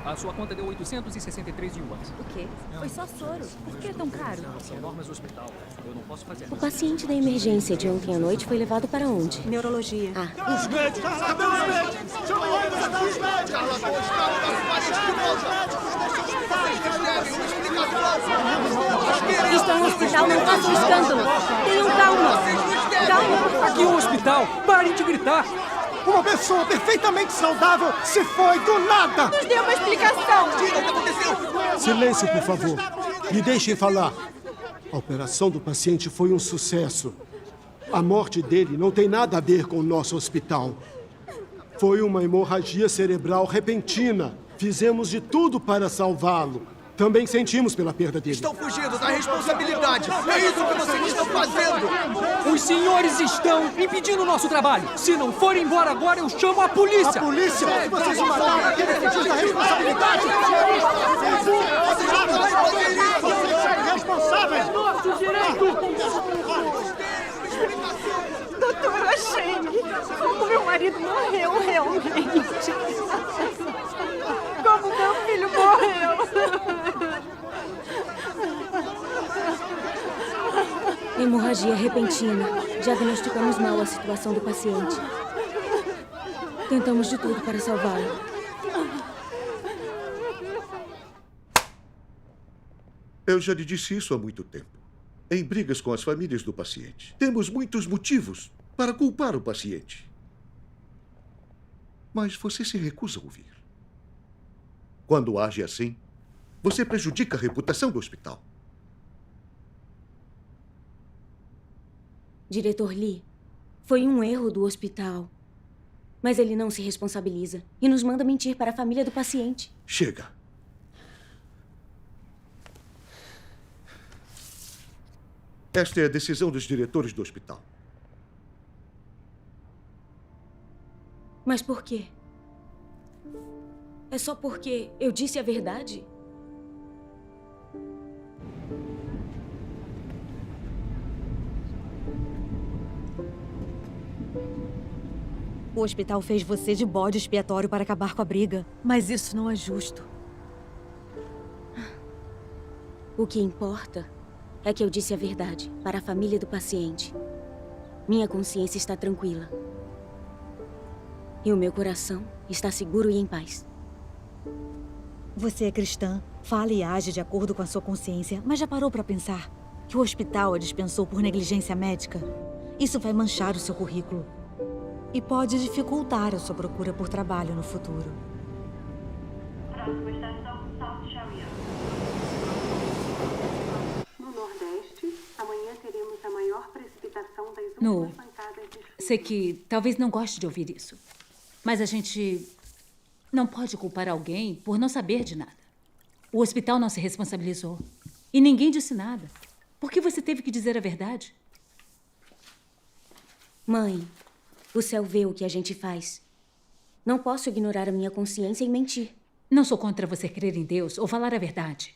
A sua conta deu 863 yuans. O quê? Foi só soro. Por que é tão caro? São normas do hospital. Eu não posso fazer O nada. paciente da emergência de ontem à noite foi levado para onde? Neurologia. Os médicos! Cadê os médicos? Chama o ônibus aqui, os médicos! Estão no hospital, não façam escândalo. Tenham calma. Calma, por favor. Aqui é um hospital! Parem de gritar! Uma pessoa perfeitamente saudável se foi do nada! Nos dê uma explicação. Silêncio, por favor. Me deixem falar. A operação do paciente foi um sucesso. A morte dele não tem nada a ver com o nosso hospital. Foi uma hemorragia cerebral repentina. Fizemos de tudo para salvá-lo. Também sentimos pela perda dele. Estão fugindo da responsabilidade. É isso que vocês estão fazendo. Os senhores estão impedindo o nosso trabalho. Se não forem embora agora, eu chamo a polícia! A polícia? Vocês mataram aquele que fugiu da responsabilidade? Vocês são irresponsáveis! Nosso direito! Doutora Shane, como meu marido morreu realmente. Como meu filho morreu. Hemorragia repentina. Diagnosticamos mal a situação do paciente. Tentamos de tudo para salvá-lo. Eu já lhe disse isso há muito tempo. Em brigas com as famílias do paciente. Temos muitos motivos para culpar o paciente. Mas você se recusa a ouvir. Quando age assim, você prejudica a reputação do hospital. Diretor Lee, foi um erro do hospital. Mas ele não se responsabiliza e nos manda mentir para a família do paciente. Chega. Esta é a decisão dos diretores do hospital. Mas por quê? É só porque eu disse a verdade? O hospital fez você de bode expiatório para acabar com a briga. Mas isso não é justo. O que importa é que eu disse a verdade para a família do paciente. Minha consciência está tranquila. E o meu coração está seguro e em paz. Você é cristã, fala e age de acordo com a sua consciência, mas já parou para pensar que o hospital a dispensou por negligência médica? Isso vai manchar o seu currículo e pode dificultar a sua procura por trabalho no futuro. Próxima estação, South Sharia. No Nordeste, amanhã teremos a maior precipitação das últimas pancadas de... Sei que talvez não goste de ouvir isso, mas a gente não pode culpar alguém por não saber de nada. O hospital não se responsabilizou e ninguém disse nada. Por que você teve que dizer a verdade? Mãe, o céu vê o que a gente faz. Não posso ignorar a minha consciência e mentir. Não sou contra você crer em Deus ou falar a verdade.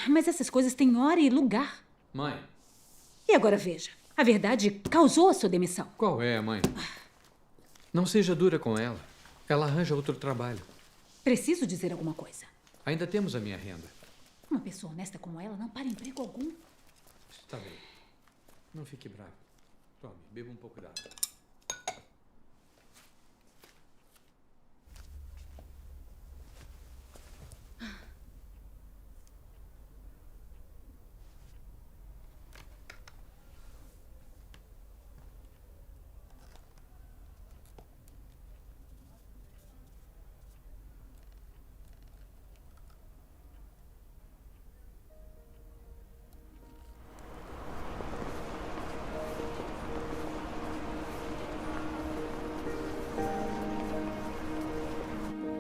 Mas essas coisas têm hora e lugar. Mãe. E agora veja, a verdade causou a sua demissão. Qual é, mãe? Não seja dura com ela. Ela arranja outro trabalho. Preciso dizer alguma coisa. Ainda temos a minha renda. Uma pessoa honesta como ela não para emprego algum. Está bem. Não fique bravo. Tome, beba um pouco d'água.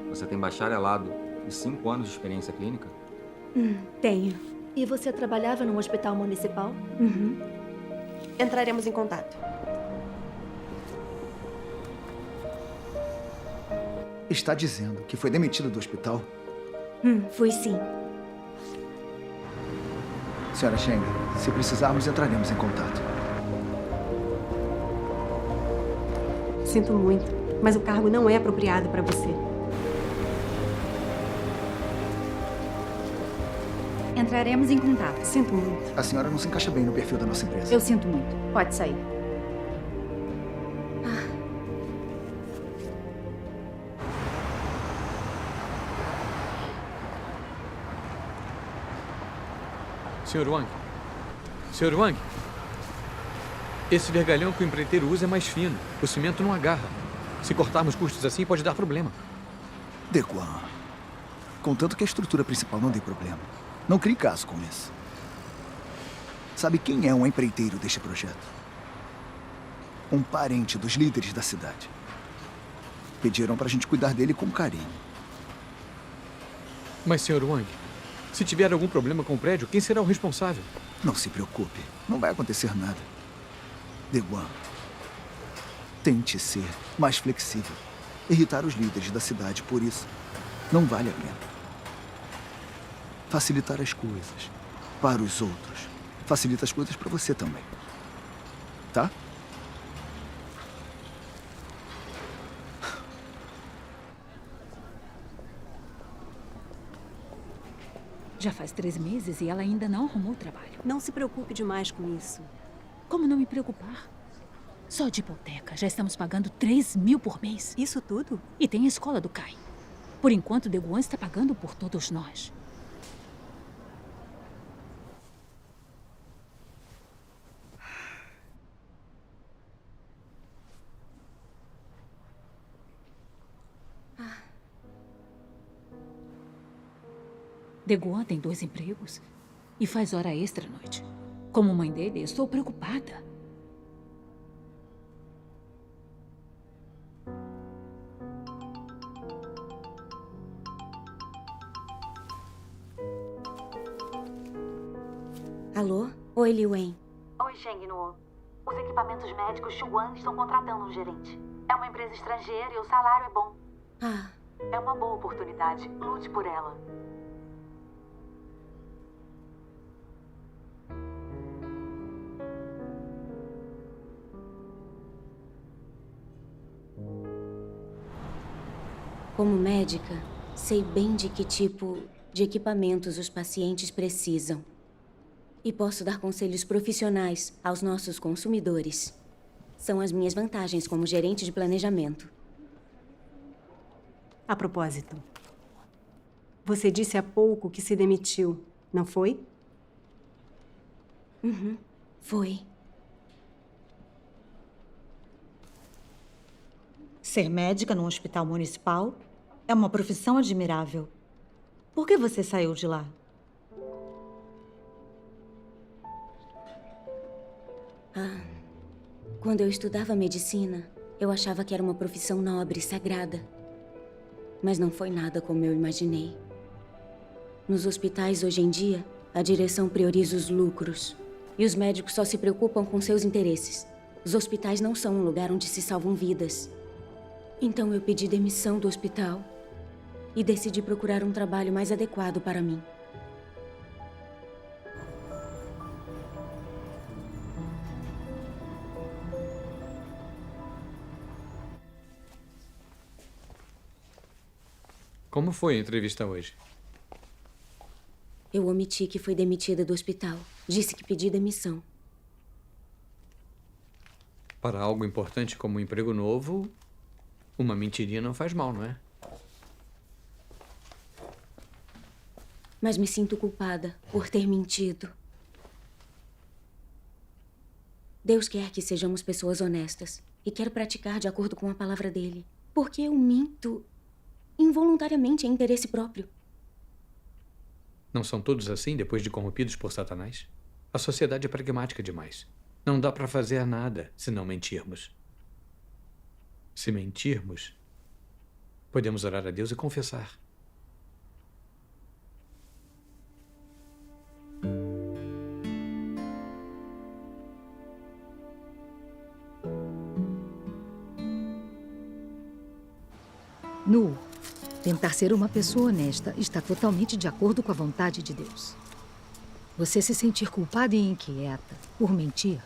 Você tem bacharelado e 5 anos de experiência clínica? Tenho. E você trabalhava num hospital municipal? Uhum. Entraremos em contato. Está dizendo que foi demitido do hospital? Fui sim. Senhora Cheng, se precisarmos, entraremos em contato. Sinto muito, mas o cargo não é apropriado para você. Entraremos em contato. Sinto muito. A senhora não se encaixa bem no perfil da nossa empresa. Eu sinto muito. Pode sair. Sr. Wang. Sr. Wang. Esse vergalhão que o empreiteiro usa é mais fino. O cimento não agarra. Se cortarmos custos assim, pode dar problema. Deguan. Contanto que a estrutura principal não dê problema. Não crie caso com isso. Sabe quem é um empreiteiro deste projeto? Um parente dos líderes da cidade. Pediram pra gente cuidar dele com carinho. Mas, Sr. Wang, se tiver algum problema com o prédio, quem será o responsável? Não se preocupe. Não vai acontecer nada. Deguan, tente ser mais flexível. Irritar os líderes da cidade por isso não vale a pena. Facilitar as coisas para os outros facilita as coisas para você também. Tá? Já faz 3 meses e ela ainda não arrumou trabalho. Não se preocupe demais com isso. Como não me preocupar? Só de hipoteca já estamos pagando 3.000 por mês. Isso tudo? E tem a escola do Kai. Por enquanto, Deguan está pagando por todos nós. Deguan tem 2 empregos e faz hora extra à noite. Como mãe dele, estou preocupada. Alô? Oi, Li Wen. Oi, Sheng Nuo. Os equipamentos médicos Xuan estão contratando um gerente. É uma empresa estrangeira e o salário é bom. Ah. É uma boa oportunidade. Lute por ela. Como médica, sei bem de que tipo de equipamentos os pacientes precisam. E posso dar conselhos profissionais aos nossos consumidores. São as minhas vantagens como gerente de planejamento. A propósito, você disse há pouco que se demitiu, não foi? Uhum, foi. Ser médica num hospital municipal é uma profissão admirável. Por que você saiu de lá? Quando eu estudava medicina, eu achava que era uma profissão nobre, sagrada. Mas não foi nada como eu imaginei. Nos hospitais, hoje em dia, a direção prioriza os lucros. E os médicos só se preocupam com seus interesses. Os hospitais não são um lugar onde se salvam vidas. Então eu pedi demissão do hospital e decidi procurar um trabalho mais adequado para mim. Como foi a entrevista hoje? Eu omiti que fui demitida do hospital. Disse que pedi demissão. Para algo importante como um emprego novo, uma mentirinha não faz mal, não é? Mas me sinto culpada por ter mentido. Deus quer que sejamos pessoas honestas e quero praticar de acordo com a palavra dele. Porque eu minto involuntariamente em interesse próprio. Não são todos assim depois de corrompidos por Satanás? A sociedade é pragmática demais. Não dá para fazer nada se não mentirmos. Se mentirmos, podemos orar a Deus e confessar. Nu, tentar ser uma pessoa honesta está totalmente de acordo com a vontade de Deus. Você se sentir culpada e inquieta por mentir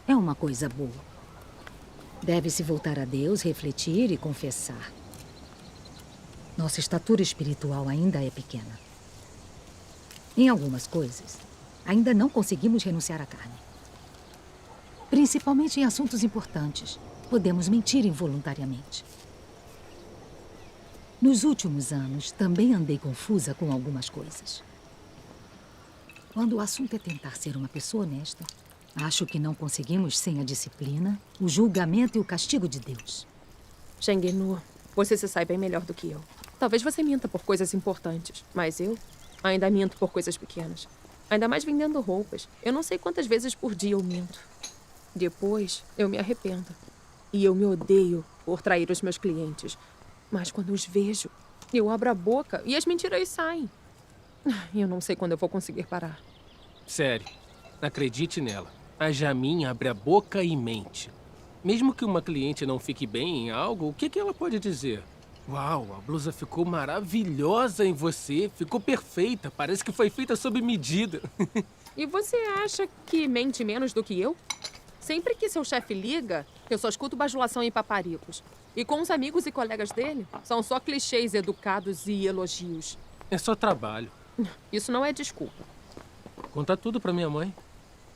é uma coisa boa. Deve-se voltar a Deus, refletir e confessar. Nossa estatura espiritual ainda é pequena. Em algumas coisas, ainda não conseguimos renunciar à carne. Principalmente em assuntos importantes. Podemos mentir involuntariamente. Nos últimos anos, também andei confusa com algumas coisas. Quando o assunto é tentar ser uma pessoa honesta, acho que não conseguimos sem a disciplina, o julgamento e o castigo de Deus. Shengenu, você se sai bem melhor do que eu. Talvez você minta por coisas importantes, mas eu ainda minto por coisas pequenas. Ainda mais vendendo roupas. Eu não sei quantas vezes por dia eu minto. Depois, eu me arrependo. E eu me odeio por trair os meus clientes. Mas quando os vejo, eu abro a boca e as mentiras saem. Eu não sei quando eu vou conseguir parar. Sério, acredite nela. A Jamin abre a boca e mente. Mesmo que uma cliente não fique bem em algo, o que ela pode dizer? Uau, a blusa ficou maravilhosa em você. Ficou perfeita. Parece que foi feita sob medida. E você acha que mente menos do que eu? Sempre que seu chefe liga, eu só escuto bajulação e paparicos. E com os amigos e colegas dele, são só clichês educados e elogios. É só trabalho. Isso não é desculpa. Conta tudo pra minha mãe.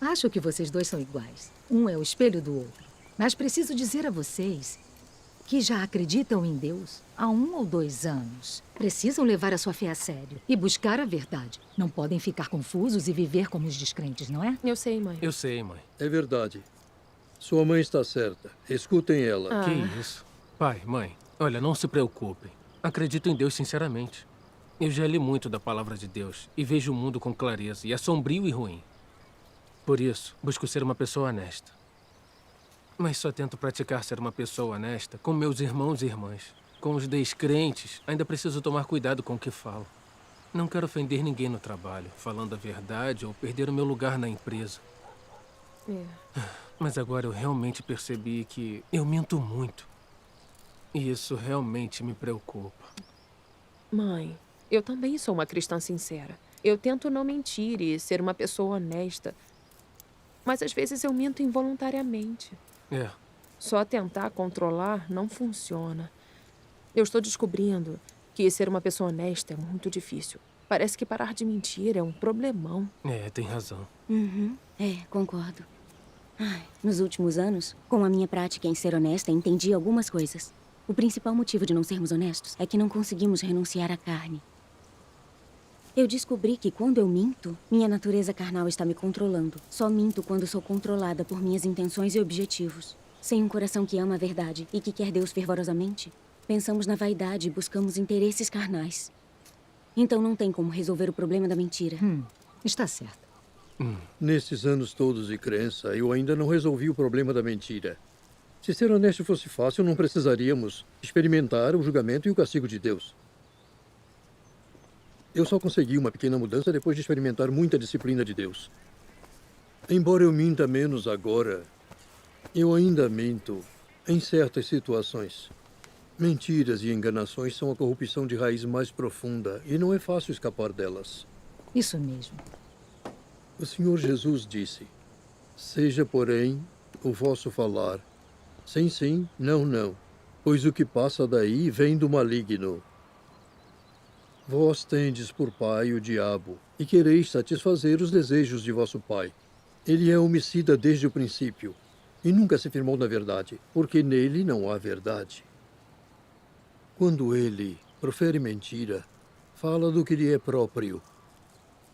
Acho que vocês dois são iguais. Um é o espelho do outro. Mas preciso dizer a vocês que já acreditam em Deus há 1 ou 2 anos. Precisam levar a sua fé a sério e buscar a verdade. Não podem ficar confusos e viver como os descrentes, não é? Eu sei, mãe. Eu sei, mãe. É verdade. Sua mãe está certa. Escutem ela. Que isso? Pai, mãe, olha, não se preocupem. Acredito em Deus sinceramente. Eu já li muito da palavra de Deus e vejo o mundo com clareza, e é sombrio e ruim. Por isso, busco ser uma pessoa honesta. Mas só tento praticar ser uma pessoa honesta com meus irmãos e irmãs. Com os descrentes, ainda preciso tomar cuidado com o que falo. Não quero ofender ninguém no trabalho, falando a verdade ou perder o meu lugar na empresa. Mas agora eu realmente percebi que eu minto muito. E isso realmente me preocupa. Mãe, eu também sou uma cristã sincera. Eu tento não mentir e ser uma pessoa honesta. Mas às vezes eu minto involuntariamente. Só tentar controlar não funciona. Eu estou descobrindo que ser uma pessoa honesta é muito difícil. Parece que parar de mentir é um problemão. Tem razão. Concordo. Nos últimos anos, com a minha prática em ser honesta, entendi algumas coisas. O principal motivo de não sermos honestos é que não conseguimos renunciar à carne. Eu descobri que quando eu minto, minha natureza carnal está me controlando. Só minto quando sou controlada por minhas intenções e objetivos. Sem um coração que ama a verdade e que quer Deus fervorosamente, pensamos na vaidade e buscamos interesses carnais. Então não tem como resolver o problema da mentira. Está certo. Nesses anos todos de crença, eu ainda não resolvi o problema da mentira. Se ser honesto fosse fácil, não precisaríamos experimentar o julgamento e o castigo de Deus. Eu só consegui uma pequena mudança depois de experimentar muita disciplina de Deus. Embora eu minta menos agora, eu ainda minto em certas situações. Mentiras e enganações são a corrupção de raiz mais profunda e não é fácil escapar delas. Isso mesmo. O Senhor Jesus disse: seja, porém, o vosso falar sim, sim, não, não, pois o que passa daí vem do maligno. Vós tendes por pai o diabo, e quereis satisfazer os desejos de vosso pai. Ele é homicida desde o princípio, e nunca se firmou na verdade, porque nele não há verdade. Quando ele profere mentira, fala do que lhe é próprio,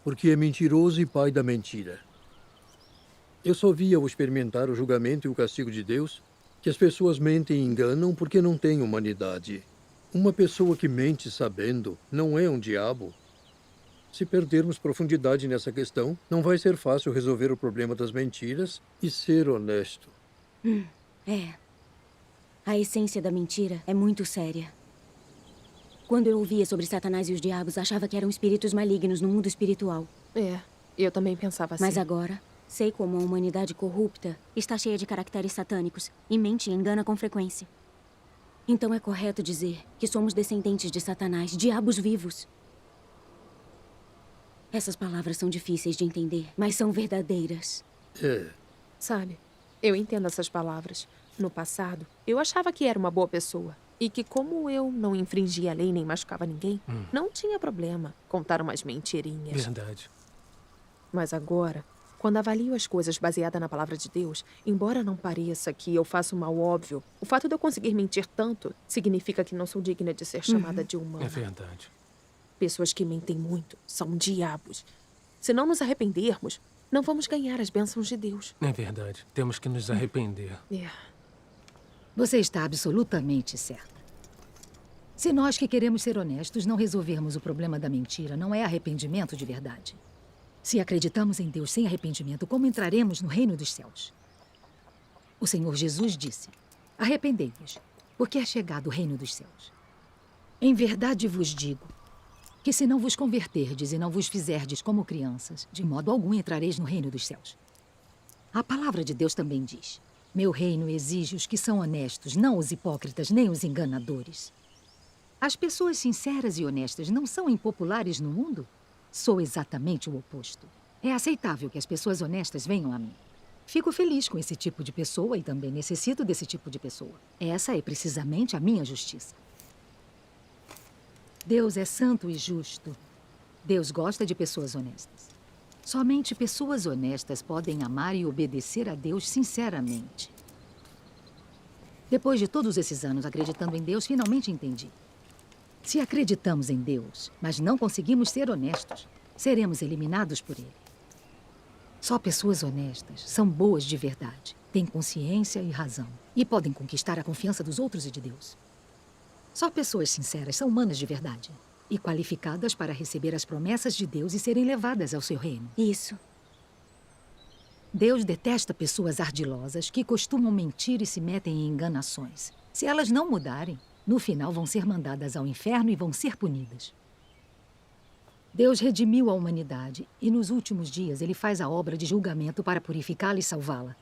porque é mentiroso e pai da mentira. Eu só vi ao experimentar o julgamento e o castigo de Deus que as pessoas mentem e enganam porque não têm humanidade. Uma pessoa que mente sabendo não é um diabo. Se perdermos profundidade nessa questão, não vai ser fácil resolver o problema das mentiras e ser honesto. A essência da mentira é muito séria. Quando eu ouvia sobre Satanás e os diabos, achava que eram espíritos malignos no mundo espiritual. Eu também pensava assim. Mas agora, sei como a humanidade corrupta está cheia de caracteres satânicos e mente e engana com frequência. Então é correto dizer que somos descendentes de Satanás, diabos vivos. Essas palavras são difíceis de entender, mas são verdadeiras. Sabe, eu entendo essas palavras. No passado, eu achava que era uma boa pessoa. E que como eu não infringia a lei nem machucava ninguém, não tinha problema contar umas mentirinhas. Verdade. Mas agora, quando avalio as coisas baseada na palavra de Deus, embora não pareça que eu faço mal óbvio, o fato de eu conseguir mentir tanto significa que não sou digna de ser chamada de humana. É verdade. Pessoas que mentem muito são diabos. Se não nos arrependermos, não vamos ganhar as bênçãos de Deus. É verdade. Temos que nos arrepender. Você está absolutamente certa. Se nós que queremos ser honestos não resolvermos o problema da mentira, não é arrependimento de verdade. Se acreditamos em Deus sem arrependimento, como entraremos no reino dos céus? O Senhor Jesus disse: arrependei-vos, porque é chegado o reino dos céus. Em verdade vos digo que se não vos converterdes e não vos fizerdes como crianças, de modo algum entrareis no reino dos céus. A palavra de Deus também diz: meu reino exige os que são honestos, não os hipócritas nem os enganadores. As pessoas sinceras e honestas não são impopulares no mundo? Sou exatamente o oposto. É aceitável que as pessoas honestas venham a mim. Fico feliz com esse tipo de pessoa e também necessito desse tipo de pessoa. Essa é precisamente a minha justiça. Deus é santo e justo. Deus gosta de pessoas honestas. Somente pessoas honestas podem amar e obedecer a Deus sinceramente. Depois de todos esses anos acreditando em Deus, finalmente entendi. Se acreditamos em Deus, mas não conseguimos ser honestos, seremos eliminados por Ele. Só pessoas honestas são boas de verdade, têm consciência e razão, e podem conquistar a confiança dos outros e de Deus. Só pessoas sinceras são humanas de verdade e qualificadas para receber as promessas de Deus e serem levadas ao seu reino. Isso. Deus detesta pessoas ardilosas que costumam mentir e se metem em enganações. Se elas não mudarem, no final vão ser mandadas ao inferno e vão ser punidas. Deus redimiu a humanidade e nos últimos dias Ele faz a obra de julgamento para purificá-la e salvá-la.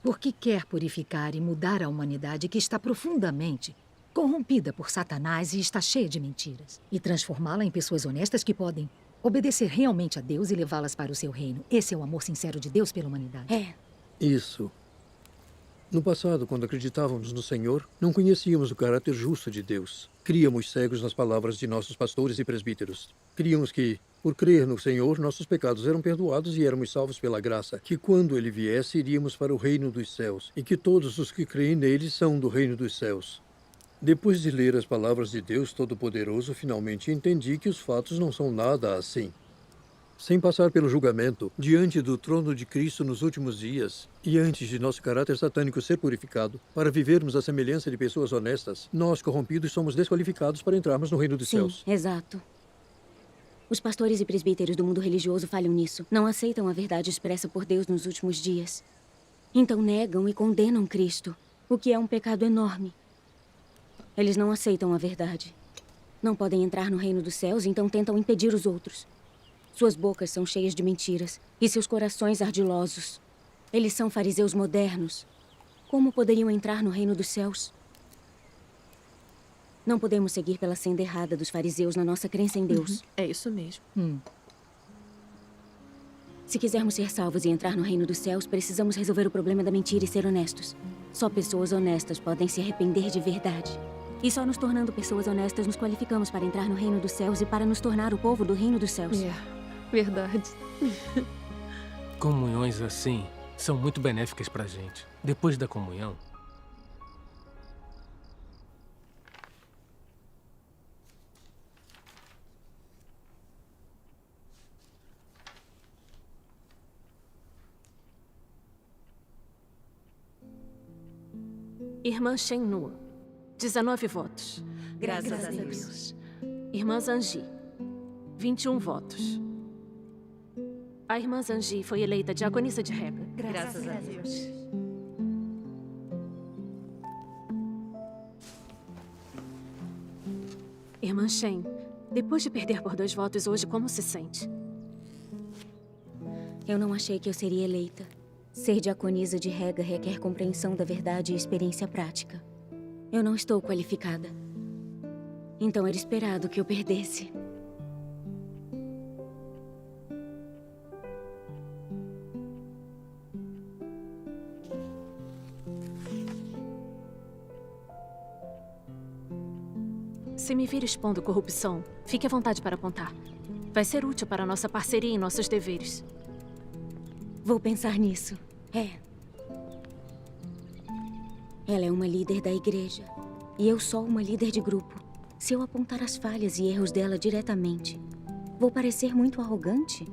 Porque quer purificar e mudar a humanidade que está profundamente corrompida por Satanás e está cheia de mentiras, e transformá-la em pessoas honestas que podem obedecer realmente a Deus e levá-las para o seu reino. Esse é o amor sincero de Deus pela humanidade. É. Isso. No passado, quando acreditávamos no Senhor, não conhecíamos o caráter justo de Deus. Críamos cegos nas palavras de nossos pastores e presbíteros. Críamos que, por crer no Senhor, nossos pecados eram perdoados e éramos salvos pela graça, que quando Ele viesse, iríamos para o reino dos céus, e que todos os que creem nele são do reino dos céus. Depois de ler as palavras de Deus Todo-Poderoso, finalmente entendi que os fatos não são nada assim. Sem passar pelo julgamento, diante do trono de Cristo nos últimos dias, e antes de nosso caráter satânico ser purificado, para vivermos a semelhança de pessoas honestas, nós, corrompidos, somos desqualificados para entrarmos no reino dos céus. Sim, exato. Os pastores e presbíteros do mundo religioso falham nisso. Não aceitam a verdade expressa por Deus nos últimos dias. Então negam e condenam Cristo, o que é um pecado enorme. Eles não aceitam a verdade. Não podem entrar no reino dos céus, então tentam impedir os outros. Suas bocas são cheias de mentiras e seus corações ardilosos. Eles são fariseus modernos. Como poderiam entrar no reino dos céus? Não podemos seguir pela senda errada dos fariseus na nossa crença em Deus. É isso mesmo. Se quisermos ser salvos e entrar no reino dos céus, precisamos resolver o problema da mentira e ser honestos. Só pessoas honestas podem se arrepender de verdade. E só nos tornando pessoas honestas nos qualificamos para entrar no reino dos céus e para nos tornar o povo do reino dos céus. Verdade. Comunhões assim são muito benéficas pra gente. Depois da comunhão, Irmã Shen-Nu, 19 votos. Graças a Deus. Irmã Zanji, 21 votos. A irmã Zanji foi eleita diaconisa de Rega. Graças a Deus. Irmã Shen, depois de perder por 2 votos hoje, como se sente? Eu não achei que eu seria eleita. Ser diaconisa de Rega requer compreensão da verdade e experiência prática. Eu não estou qualificada. Então era esperado que eu perdesse. Se me vir expondo corrupção, fique à vontade para apontar. Vai ser útil para nossa parceria e nossos deveres. Vou pensar nisso. Ela é uma líder da igreja. E eu sou uma líder de grupo. Se eu apontar as falhas e erros dela diretamente, vou parecer muito arrogante?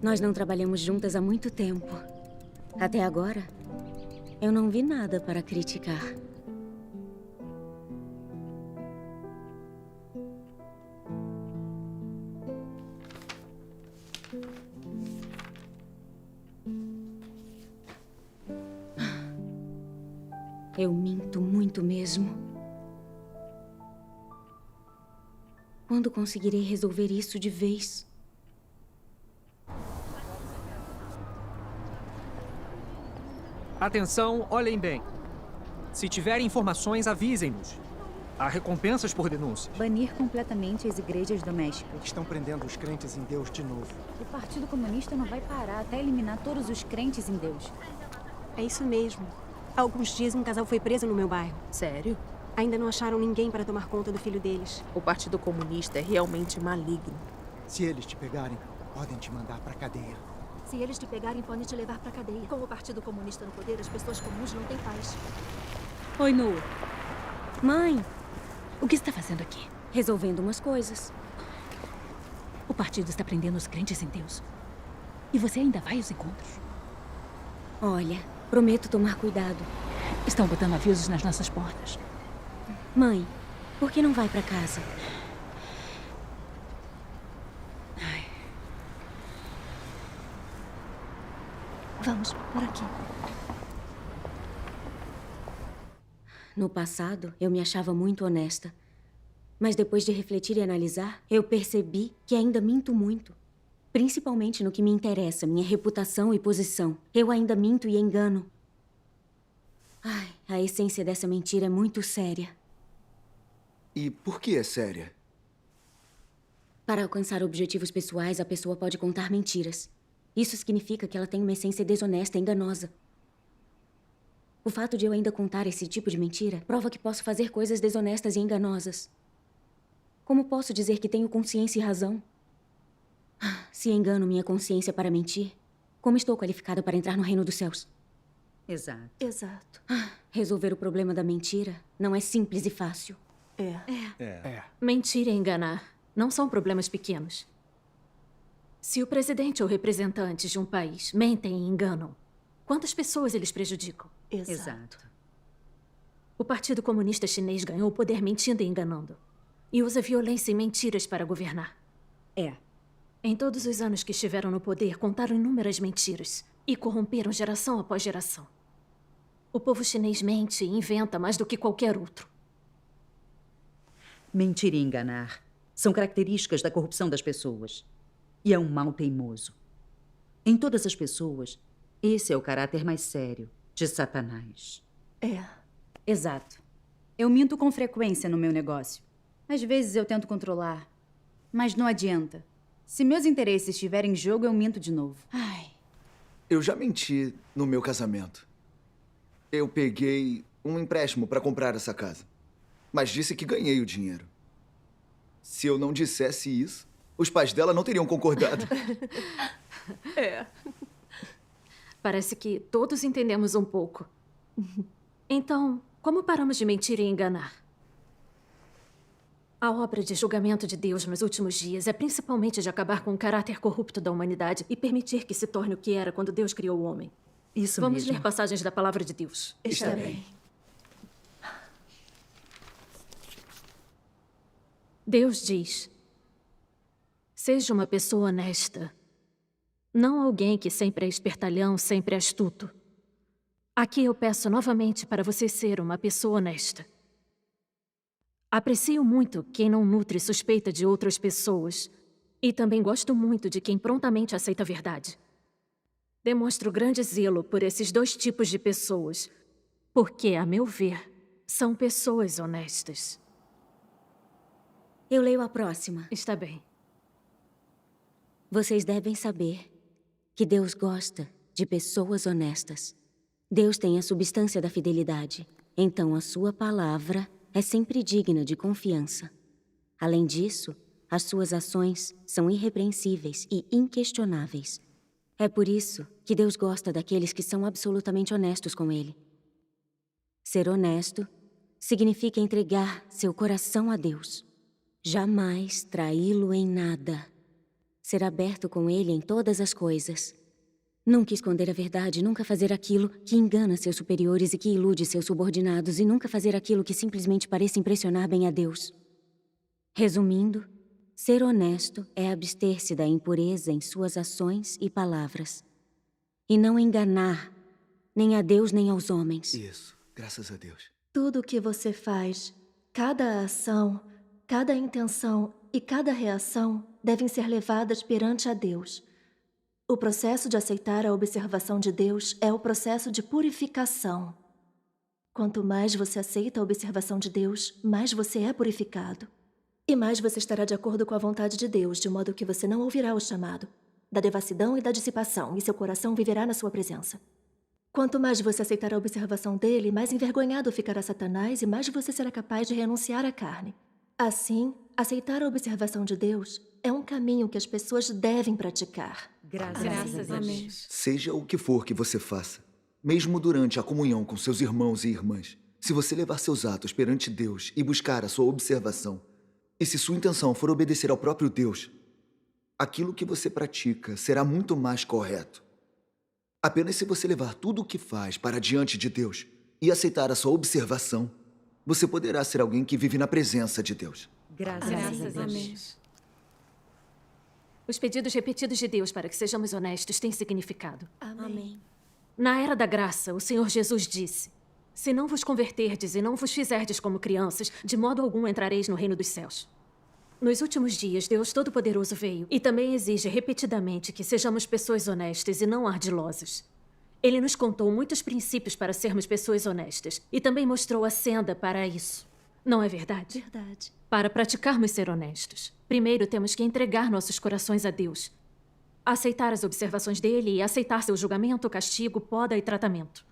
Nós não trabalhamos juntas há muito tempo. Até agora, eu não vi nada para criticar. Eu minto muito mesmo. Quando conseguirei resolver isso de vez? Atenção, olhem bem. Se tiverem informações, avisem-nos. Há recompensas por denúncias. Banir completamente as igrejas domésticas. Estão prendendo os crentes em Deus de novo. O Partido Comunista não vai parar até eliminar todos os crentes em Deus. É isso mesmo. Há alguns dias um casal foi preso no meu bairro. Sério? Ainda não acharam ninguém para tomar conta do filho deles. O Partido Comunista é realmente maligno. Se eles te pegarem, podem te mandar pra cadeia. Se eles te pegarem, podem te levar pra cadeia. Com o Partido Comunista no poder, as pessoas comuns não têm paz. Oi, Nu. Mãe! O que você está fazendo aqui? Resolvendo umas coisas. O partido está prendendo os crentes em Deus. E você ainda vai aos encontros? Olha, prometo tomar cuidado. Estão botando avisos nas nossas portas. Mãe, por que não vai pra casa? Vamos, por aqui. No passado, eu me achava muito honesta. Mas depois de refletir e analisar, eu percebi que ainda minto muito. Principalmente no que me interessa, minha reputação e posição. Eu ainda minto e engano. Ai, a essência dessa mentira é muito séria. E por que é séria? Para alcançar objetivos pessoais, a pessoa pode contar mentiras. Isso significa que ela tem uma essência desonesta e enganosa. O fato de eu ainda contar esse tipo de mentira prova que posso fazer coisas desonestas e enganosas. Como posso dizer que tenho consciência e razão? Se engano minha consciência para mentir, como estou qualificada para entrar no reino dos céus? Exato. Exato. Resolver o problema da mentira não é simples e fácil. Mentir e enganar não são problemas pequenos. Se o presidente ou representantes de um país mentem e enganam, quantas pessoas eles prejudicam? Exato. O Partido Comunista Chinês ganhou o poder mentindo e enganando. E usa violência e mentiras para governar. Em todos os anos que estiveram no poder, contaram inúmeras mentiras e corromperam geração após geração. O povo chinês mente e inventa mais do que qualquer outro. Mentir e enganar são características da corrupção das pessoas. E é um mal teimoso. Em todas as pessoas, esse é o caráter mais sério de Satanás. Exato. Eu minto com frequência no meu negócio. Às vezes eu tento controlar, mas não adianta. Se meus interesses estiverem em jogo, eu minto de novo. Eu já menti no meu casamento. Eu peguei um empréstimo para comprar essa casa, mas disse que ganhei o dinheiro. Se eu não dissesse isso, os pais dela não teriam concordado. Parece que todos entendemos um pouco. Então, como paramos de mentir e enganar? A obra de julgamento de Deus nos últimos dias é principalmente de acabar com o caráter corrupto da humanidade e permitir que se torne o que era quando Deus criou o homem. Isso Vamos mesmo. ler passagens da palavra de Deus. Está bem. Deus diz: seja uma pessoa honesta. Não alguém que sempre é espertalhão, sempre é astuto. Aqui eu peço novamente para você ser uma pessoa honesta. Aprecio muito quem não nutre suspeita de outras pessoas. E também gosto muito de quem prontamente aceita a verdade. Demonstro grande zelo por esses dois tipos de pessoas, porque, a meu ver, são pessoas honestas. Eu leio a próxima. Está bem. Vocês devem saber que Deus gosta de pessoas honestas. Deus tem a substância da fidelidade. então a sua palavra é sempre digna de confiança. Além disso, as suas ações são irrepreensíveis e inquestionáveis. É por isso que Deus gosta daqueles que são absolutamente honestos com Ele. Ser honesto significa entregar seu coração a Deus. Jamais traí-lo em nada. Ser aberto com Ele em todas as coisas. Nunca esconder a verdade, nunca fazer aquilo que engana seus superiores e que ilude seus subordinados, e nunca fazer aquilo que simplesmente pareça impressionar bem a Deus. Resumindo, ser honesto é abster-se da impureza em suas ações e palavras. E não enganar nem a Deus nem aos homens. Isso, graças a Deus. Tudo o que você faz, cada ação, cada intenção e cada reação devem ser levadas perante a Deus. O processo de aceitar a observação de Deus é o processo de purificação. Quanto mais você aceita a observação de Deus, mais você é purificado. E mais você estará de acordo com a vontade de Deus, de modo que você não ouvirá o chamado da devassidão e da dissipação, e seu coração viverá na sua presença. Quanto mais você aceitar a observação dele, mais envergonhado ficará Satanás e mais você será capaz de renunciar à carne. Assim, aceitar a observação de Deus é um caminho que as pessoas devem praticar. Graças a Deus. Seja o que for que você faça, mesmo durante a comunhão com seus irmãos e irmãs, se você levar seus atos perante Deus e buscar a sua observação, e se sua intenção for obedecer ao próprio Deus, aquilo que você pratica será muito mais correto. Apenas se você levar tudo o que faz para diante de Deus e aceitar a sua observação, você poderá ser alguém que vive na presença de Deus. Graças a Deus. Os pedidos repetidos de Deus para que sejamos honestos têm significado. Amém. Na era da graça, o Senhor Jesus disse: se não vos converterdes e não vos fizerdes como crianças, de modo algum entrareis no reino dos céus. Nos últimos dias, Deus Todo-Poderoso veio e também exige repetidamente que sejamos pessoas honestas e não ardilosas. Ele nos contou muitos princípios para sermos pessoas honestas e também mostrou a senda para isso. Não é verdade? Verdade. Para praticarmos ser honestos, primeiro temos que entregar nossos corações a Deus, aceitar as observações dele e aceitar seu julgamento, castigo, poda e tratamento.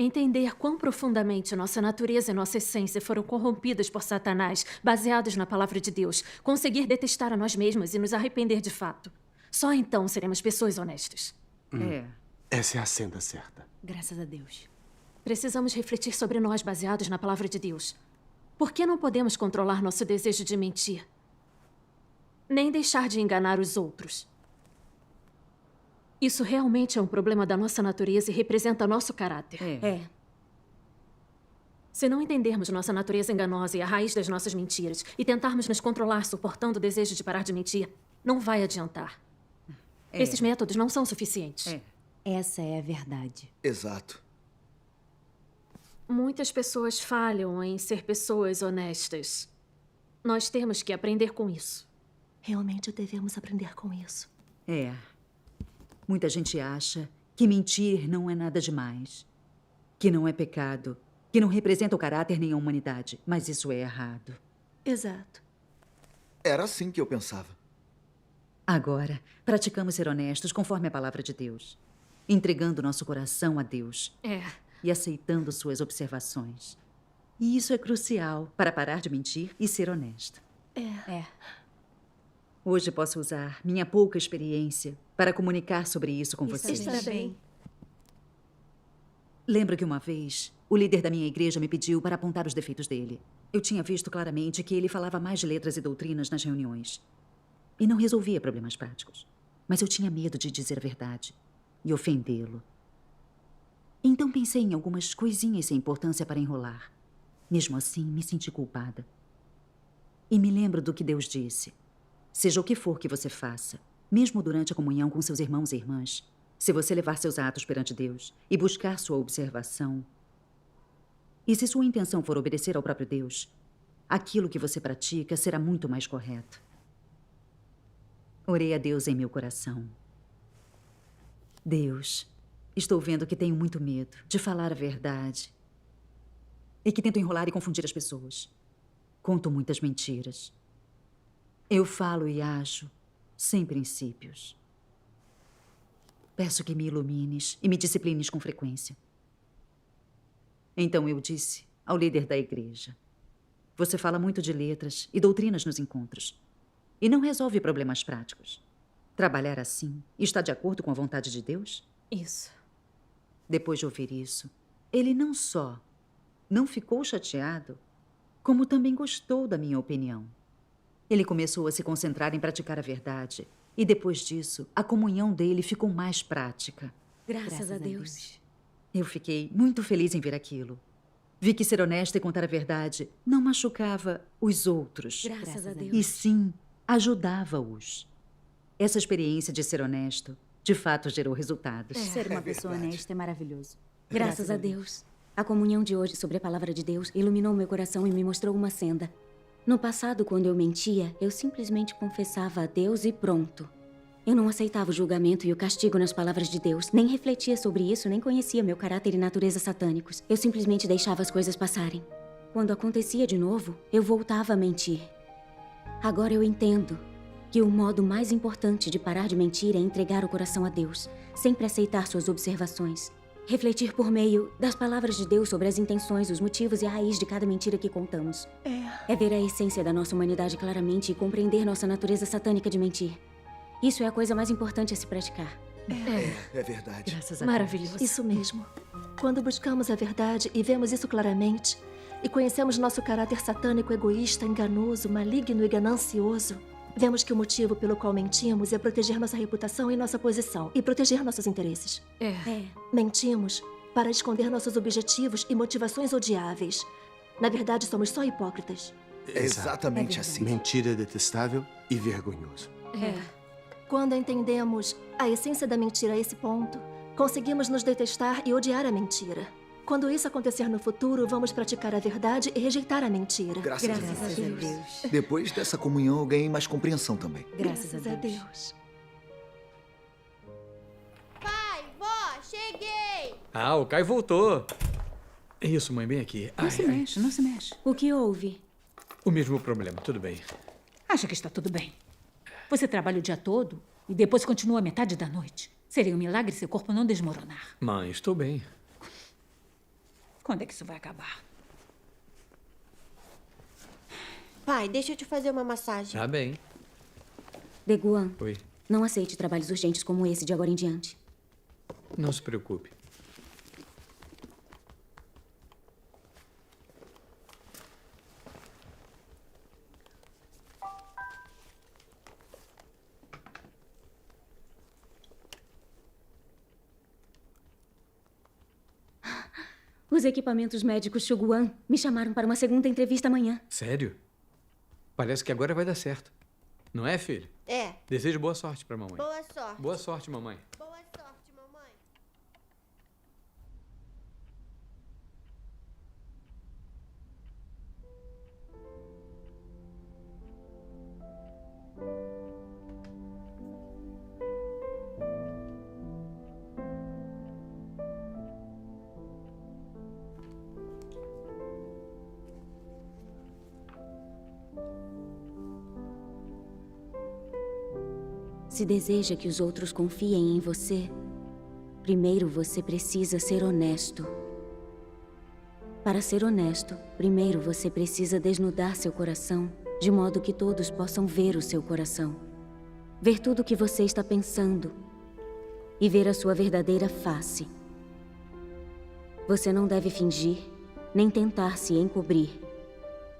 Entender quão profundamente nossa natureza e nossa essência foram corrompidas por Satanás, baseados na palavra de Deus, conseguir detestar a nós mesmos e nos arrepender de fato. Só então seremos pessoas honestas. Essa é a senda certa. Graças a Deus. Precisamos refletir sobre nós baseados na palavra de Deus. Por que não podemos controlar nosso desejo de mentir? Nem deixar de enganar os outros. Isso realmente é um problema da nossa natureza e representa nosso caráter. Se não entendermos nossa natureza enganosa e a raiz das nossas mentiras e tentarmos nos controlar suportando o desejo de parar de mentir, não vai adiantar. Esses métodos não são suficientes. Essa é a verdade. Exato. Muitas pessoas falham em ser pessoas honestas. Nós temos que aprender com isso. Realmente devemos aprender com isso. Muita gente acha que mentir não é nada demais, que não é pecado, que não representa o caráter nem a humanidade. Mas isso é errado. Exato. Era assim que eu pensava. Agora, praticamos ser honestos conforme a palavra de Deus, entregando nosso coração a Deus e aceitando suas observações. E isso é crucial para parar de mentir e ser honesto. Hoje posso usar minha pouca experiência para comunicar sobre isso com vocês. Está bem. Lembro que uma vez, o líder da minha igreja me pediu para apontar os defeitos dele. Eu tinha visto claramente que ele falava mais de letras e doutrinas nas reuniões e não resolvia problemas práticos. Mas eu tinha medo de dizer a verdade e ofendê-lo. Então pensei em algumas coisinhas sem importância para enrolar. Mesmo assim, me senti culpada. E me lembro do que Deus disse. Seja o que for que você faça, mesmo durante a comunhão com seus irmãos e irmãs, se você levar seus atos perante Deus e buscar sua observação, e se sua intenção for obedecer ao próprio Deus, aquilo que você pratica será muito mais correto. Orei a Deus em meu coração. Deus, estou vendo que tenho muito medo de falar a verdade e que tento enrolar e confundir as pessoas. Conto muitas mentiras. Eu falo e ajo sem princípios. Peço que me ilumines e me disciplines com frequência. Então eu disse ao líder da igreja. Você fala muito de letras e doutrinas nos encontros. E não resolve problemas práticos. Trabalhar assim está de acordo com a vontade de Deus? Isso. Depois de ouvir isso, ele não só não ficou chateado, como também gostou da minha opinião. Ele começou a se concentrar em praticar a verdade. E depois disso, a comunhão dele ficou mais prática. Graças a Deus. Eu fiquei muito feliz em ver aquilo. Vi que ser honesta e contar a verdade não machucava os outros. Graças a Deus. E sim, ajudava-os. Essa experiência de ser honesto, de fato, gerou resultados. Ser uma pessoa honesta é maravilhoso. Graças a Deus. A comunhão de hoje sobre a palavra de Deus iluminou meu coração e me mostrou uma senda. No passado, quando eu mentia, eu simplesmente confessava a Deus e pronto. Eu não aceitava o julgamento e o castigo nas palavras de Deus, nem refletia sobre isso, nem conhecia meu caráter e natureza satânicos. Eu simplesmente deixava as coisas passarem. Quando acontecia de novo, eu voltava a mentir. Agora eu entendo que o modo mais importante de parar de mentir é entregar o coração a Deus, sempre aceitar suas observações. Refletir por meio das palavras de Deus sobre as intenções, os motivos e a raiz de cada mentira que contamos. É ver a essência da nossa humanidade claramente e compreender nossa natureza satânica de mentir. Isso é a coisa mais importante a se praticar. É verdade. Graças a Maravilhoso. Isso mesmo. Quando buscamos a verdade e vemos isso claramente, e conhecemos nosso caráter satânico, egoísta, enganoso, maligno e ganancioso, vemos que o motivo pelo qual mentimos é proteger nossa reputação e nossa posição, e proteger nossos interesses. Mentimos para esconder nossos objetivos e motivações odiáveis. Na verdade, somos só hipócritas. É exatamente assim. Mentira detestável e vergonhoso. Quando entendemos a essência da mentira a esse ponto, conseguimos nos detestar e odiar a mentira. Quando isso acontecer no futuro, vamos praticar a verdade e rejeitar a mentira. Graças a Deus. Depois dessa comunhão, eu ganhei mais compreensão também. Graças a Deus. Pai, vó, cheguei! Ah, o Caio voltou. Isso, mãe, bem aqui. Não se mexe, não se mexe. O que houve? O mesmo problema, tudo bem. Acha que está tudo bem. Você trabalha o dia todo e depois continua a metade da noite. Seria um milagre seu corpo não desmoronar. Mãe, estou bem. Quando é que isso vai acabar? Pai, deixa eu te fazer uma massagem. Tá bem. Deguan, Oi. não aceite trabalhos urgentes como esse de agora em diante. Não se preocupe. Os equipamentos médicos Shuguan me chamaram para uma segunda entrevista amanhã. Sério? Parece que agora vai dar certo. Não é, filho? É. Desejo boa sorte pra mamãe. Boa sorte. Boa sorte, mamãe. Boa sorte, mamãe. Se deseja que os outros confiem em você, primeiro você precisa ser honesto. Para ser honesto, primeiro você precisa desnudar seu coração, de modo que todos possam ver o seu coração. Ver tudo o que você está pensando e ver a sua verdadeira face. Você não deve fingir, nem tentar se encobrir.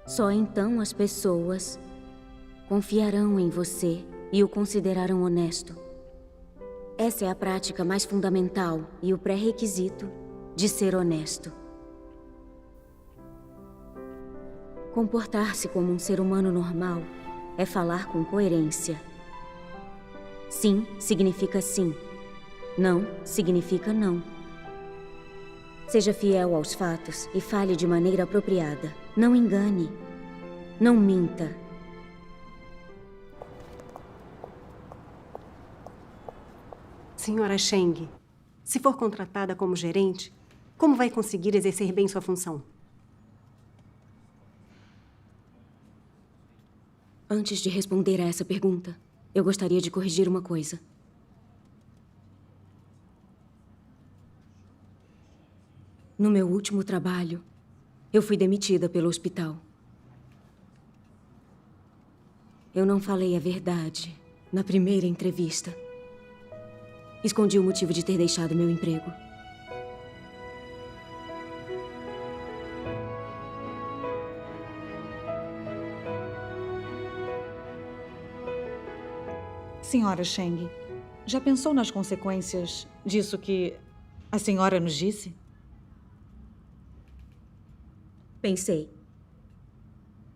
Só então as pessoas confiarão em você e o considerarão honesto. Essa é a prática mais fundamental e o pré-requisito de ser honesto. Comportar-se como um ser humano normal é falar com coerência. Sim significa sim. Não significa não. Seja fiel aos fatos e fale de maneira apropriada. Não engane. Não minta. Senhora Sheng, se for contratada como gerente, como vai conseguir exercer bem sua função? Antes de responder a essa pergunta, eu gostaria de corrigir uma coisa. No meu último trabalho, Eu fui demitida pelo hospital. Eu não falei a verdade na primeira entrevista. Escondi o motivo de ter deixado meu emprego. Senhora Cheng, já pensou nas consequências disso que a senhora nos disse? Pensei.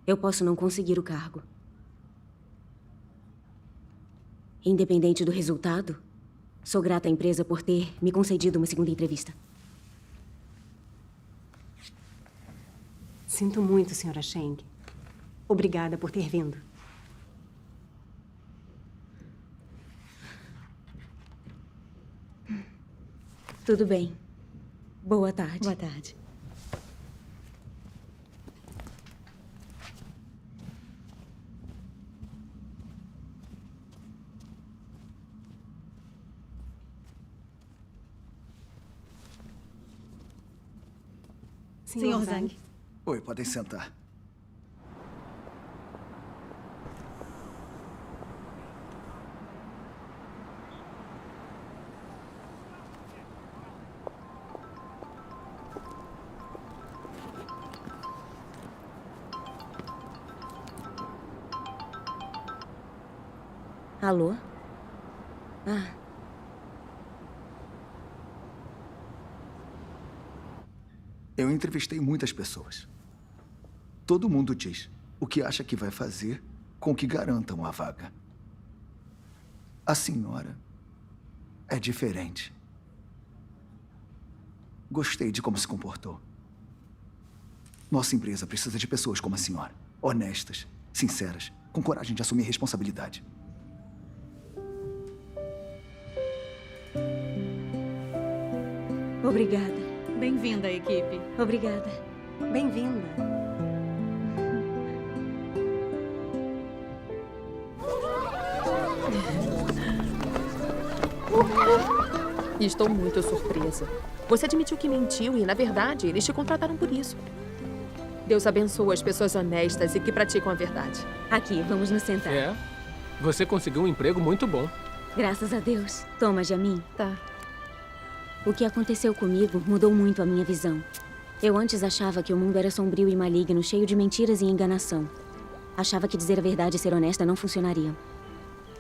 Eu posso não conseguir o cargo. Independente do resultado, sou grata à empresa por ter me concedido uma segunda entrevista. Sinto muito, senhora Cheng. Obrigada por ter vindo. Tudo bem. Boa tarde. Boa tarde. Senhor Zhang. Oi, podem sentar. Alô? Ah. Eu entrevistei muitas pessoas. Todo mundo diz o que acha que vai fazer com que garantam a vaga. A senhora é diferente. Gostei de como se comportou. Nossa empresa precisa de pessoas como a senhora. Honestas, sinceras, com coragem de assumir responsabilidade. Obrigada. Bem-vinda à equipe. Obrigada. Bem-vinda. Estou muito surpresa. Você admitiu que mentiu e, na verdade, eles te contrataram por isso. Deus abençoa as pessoas honestas e que praticam a verdade. Aqui, vamos nos sentar. É. Você conseguiu um emprego muito bom. Graças a Deus. Toma, Jamin. Tá. O que aconteceu comigo mudou muito a minha visão. Eu antes achava que o mundo era sombrio e maligno, cheio de mentiras e enganação. Achava que dizer a verdade e ser honesta não funcionariam.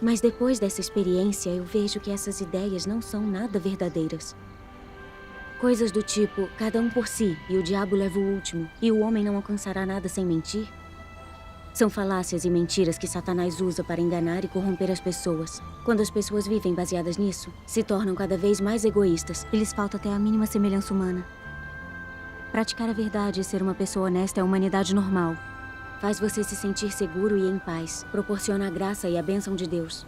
Mas depois dessa experiência, eu vejo que essas ideias não são nada verdadeiras. Coisas do tipo, cada um por si, e o diabo leva o último, e o homem não alcançará nada sem mentir. São falácias e mentiras que Satanás usa para enganar e corromper as pessoas. Quando as pessoas vivem baseadas nisso, se tornam cada vez mais egoístas e lhes falta até a mínima semelhança humana. Praticar a verdade e ser uma pessoa honesta é a humanidade normal. Faz você se sentir seguro e em paz. Proporciona a graça e a bênção de Deus.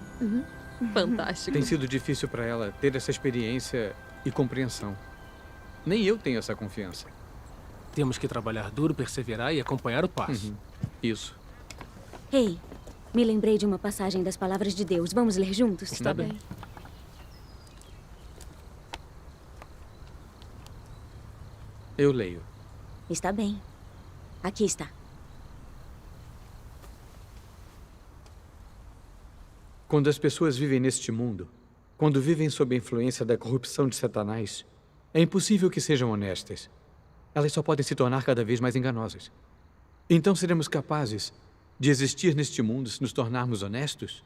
Fantástico. Tem sido difícil para ela ter essa experiência e compreensão. Nem eu tenho essa confiança. Temos que trabalhar duro, perseverar e acompanhar o passo. Isso. Ei, me lembrei de uma passagem das palavras de Deus. Vamos ler juntos? Está bem. Eu leio. Está bem. Aqui está. Quando as pessoas vivem neste mundo, quando vivem sob a influência da corrupção de Satanás, é impossível que sejam honestas. Elas só podem se tornar cada vez mais enganosas. Então seremos capazes de existir neste mundo se nos tornarmos honestos?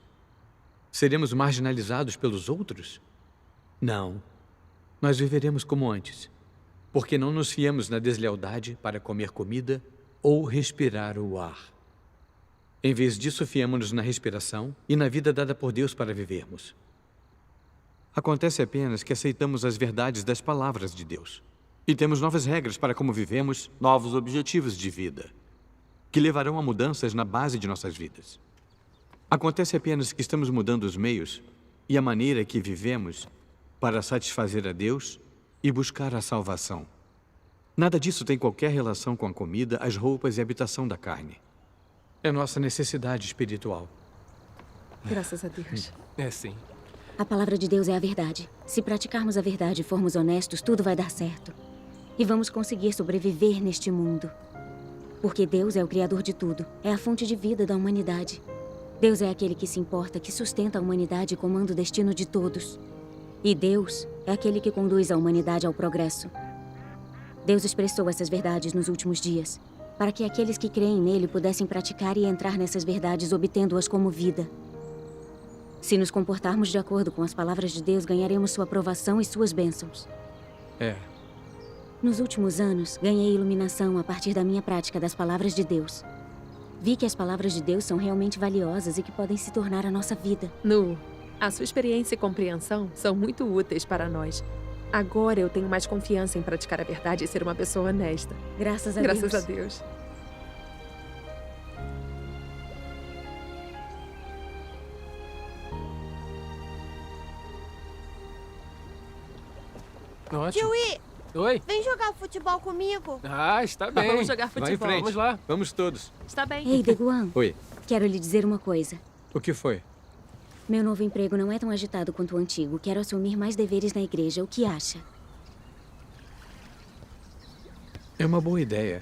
Seremos marginalizados pelos outros? Não. Nós viveremos como antes, porque não nos fiamos na deslealdade para comer comida ou respirar o ar. Em vez disso, fiamos-nos na respiração e na vida dada por Deus para vivermos. Acontece apenas que aceitamos as verdades das palavras de Deus e temos novas regras para como vivemos, novos objetivos de vida, que levarão a mudanças na base de nossas vidas. Acontece apenas que estamos mudando os meios e a maneira que vivemos para satisfazer a Deus e buscar a salvação. Nada disso tem qualquer relação com a comida, as roupas e a habitação da carne. É nossa necessidade espiritual. Graças a Deus. É sim. A palavra de Deus é a verdade. Se praticarmos a verdade e formos honestos, tudo vai dar certo. E vamos conseguir sobreviver neste mundo. Porque Deus é o criador de tudo. É a fonte de vida da humanidade. Deus é aquele que se importa, que sustenta a humanidade e comanda o destino de todos. E Deus é aquele que conduz a humanidade ao progresso. Deus expressou essas verdades nos últimos dias, para que aqueles que creem nele pudessem praticar e entrar nessas verdades, obtendo-as como vida. Se nos comportarmos de acordo com as palavras de Deus, ganharemos sua aprovação e suas bênçãos. Nos últimos anos, ganhei iluminação a partir da minha prática das palavras de Deus. Vi que as palavras de Deus são realmente valiosas e que podem se tornar a nossa vida. Nu, a sua experiência e compreensão são muito úteis para nós. Agora eu tenho mais confiança em praticar a verdade e ser uma pessoa honesta. Graças a Deus. Graças a Deus. Ótimo. Kiwi! Oi? Vem jogar futebol comigo. Ah, está bem. Vamos jogar futebol. Vai em frente. Vamos lá. Vamos todos. Está bem. Ei, Deguan. Oi. Quero lhe dizer uma coisa. O que foi? Meu novo emprego não é tão agitado quanto o antigo. Quero assumir mais deveres na igreja. O que acha? É uma boa ideia.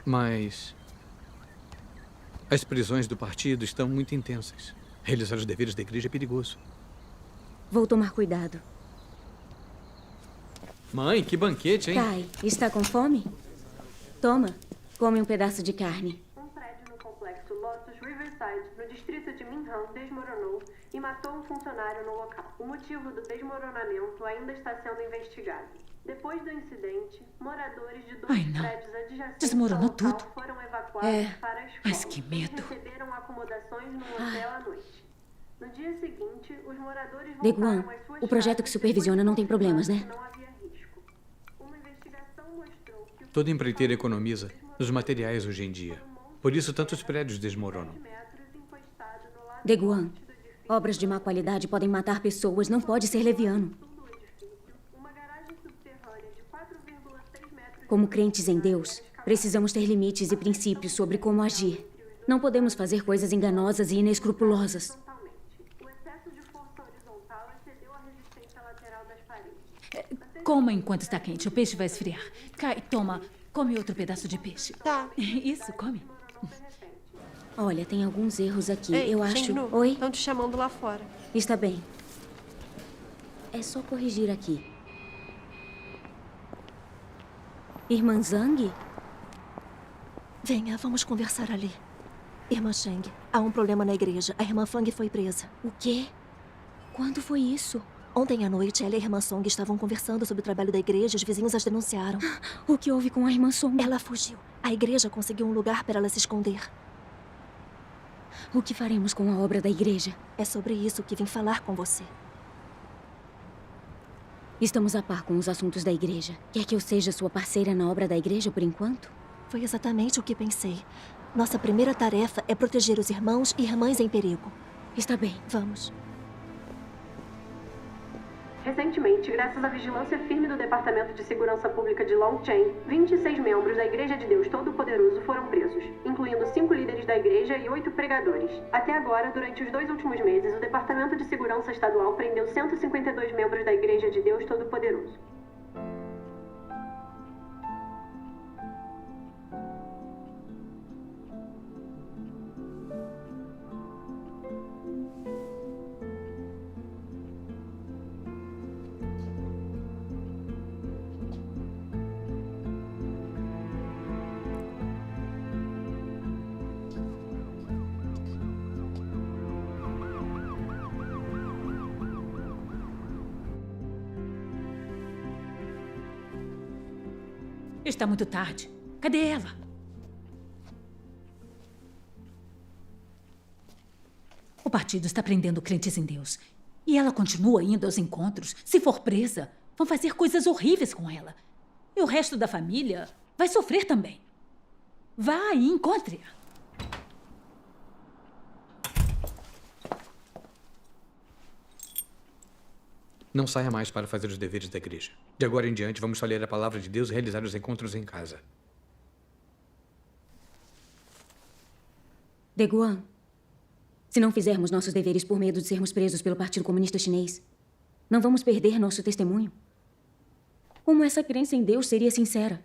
Mas as prisões do partido estão muito intensas. Realizar os deveres da igreja é perigoso. Vou tomar cuidado. Mãe, que banquete, hein? Kai, está com fome? Toma, come um pedaço de carne. Um prédio no complexo Lotus Riverside, no distrito de Minham, desmoronou e matou um funcionário no local. O motivo do desmoronamento ainda está sendo investigado. Depois do incidente, moradores de dois prédios adjacentes Desmoronou ao local tudo. foram evacuados para a escola. Mas que medo. Eles receberam acomodações num hotel à noite. No dia seguinte, os moradores Deguan, voltaram às suas o projeto que supervisiona não tem problemas, né? não havia risco. Uma investigação mostrou que Toda empreiteira economiza nos materiais hoje em dia. Por isso, tantos prédios desmoronam. Deguan, obras de má qualidade podem matar pessoas. Não pode ser leviano. Como crentes em Deus, precisamos ter limites e princípios sobre como agir. Não podemos fazer coisas enganosas e inescrupulosas. Coma enquanto está quente. O peixe vai esfriar. Kai, toma. Come outro pedaço de peixe. Tá. Isso, come. Olha, tem alguns erros aqui. Ei, Eu acho... Shengnu, Oi? Estão te chamando lá fora. Está bem. É só corrigir aqui. Irmã Zhang? Venha, vamos conversar ali. Irmã Sheng, há um problema na igreja. A irmã Fang foi presa. O quê? Quando foi isso? Ontem à noite, ela e a irmã Song estavam conversando sobre o trabalho da igreja e os vizinhos as denunciaram. O que houve com a irmã Song? Ela fugiu. A igreja conseguiu um lugar para ela se esconder. O que faremos com a obra da igreja? É sobre isso que vim falar com você. Estamos a par com os assuntos da igreja. Quer que eu seja sua parceira na obra da igreja por enquanto? Foi exatamente o que pensei. Nossa primeira tarefa é proteger os irmãos e irmãs em perigo. Está bem. Vamos. Recentemente, graças à vigilância firme do Departamento de Segurança Pública de Longcheng, 26 membros da Igreja de Deus Todo-Poderoso foram presos, incluindo 5 líderes da igreja e 8 pregadores. Até agora, durante os 2 últimos meses, o Departamento de Segurança Estadual prendeu 152 membros da Igreja de Deus Todo-Poderoso. Está muito tarde. Cadê ela? O partido está prendendo crentes em Deus. E ela continua indo aos encontros. Se for presa, vão fazer coisas horríveis com ela. E o resto da família vai sofrer também. Vá e encontre-a. Não saia mais para fazer os deveres da igreja. De agora em diante, vamos só ler a palavra de Deus e realizar os encontros em casa. Deguan, se não fizermos nossos deveres por medo de sermos presos pelo Partido Comunista Chinês, não vamos perder nosso testemunho? Como essa crença em Deus seria sincera?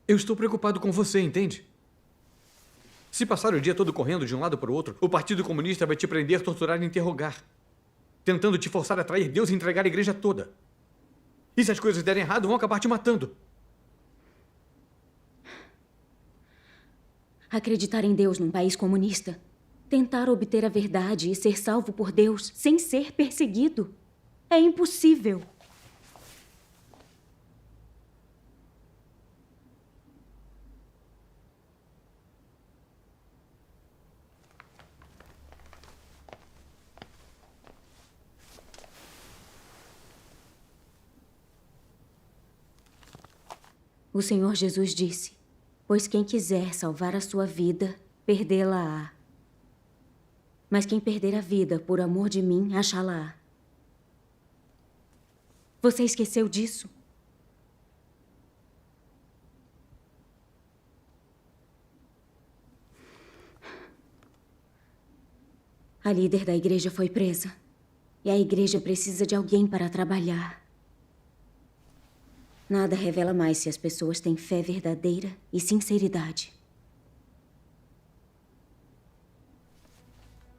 Eu estou preocupado com você, entende? Se passar o dia todo correndo de um lado para o outro, o Partido Comunista vai te prender, torturar e interrogar, tentando te forçar a trair Deus e entregar a igreja toda. E se as coisas derem errado, vão acabar te matando. Acreditar em Deus num país comunista. Tentar obter a verdade e ser salvo por Deus sem ser perseguido. É impossível. O Senhor Jesus disse: pois quem quiser salvar a sua vida, perdê-la-á. Mas quem perder a vida por amor de mim, achá-la-á. Você esqueceu disso? A líder da igreja foi presa. E a igreja precisa de alguém para trabalhar. Nada revela mais se as pessoas têm fé verdadeira e sinceridade.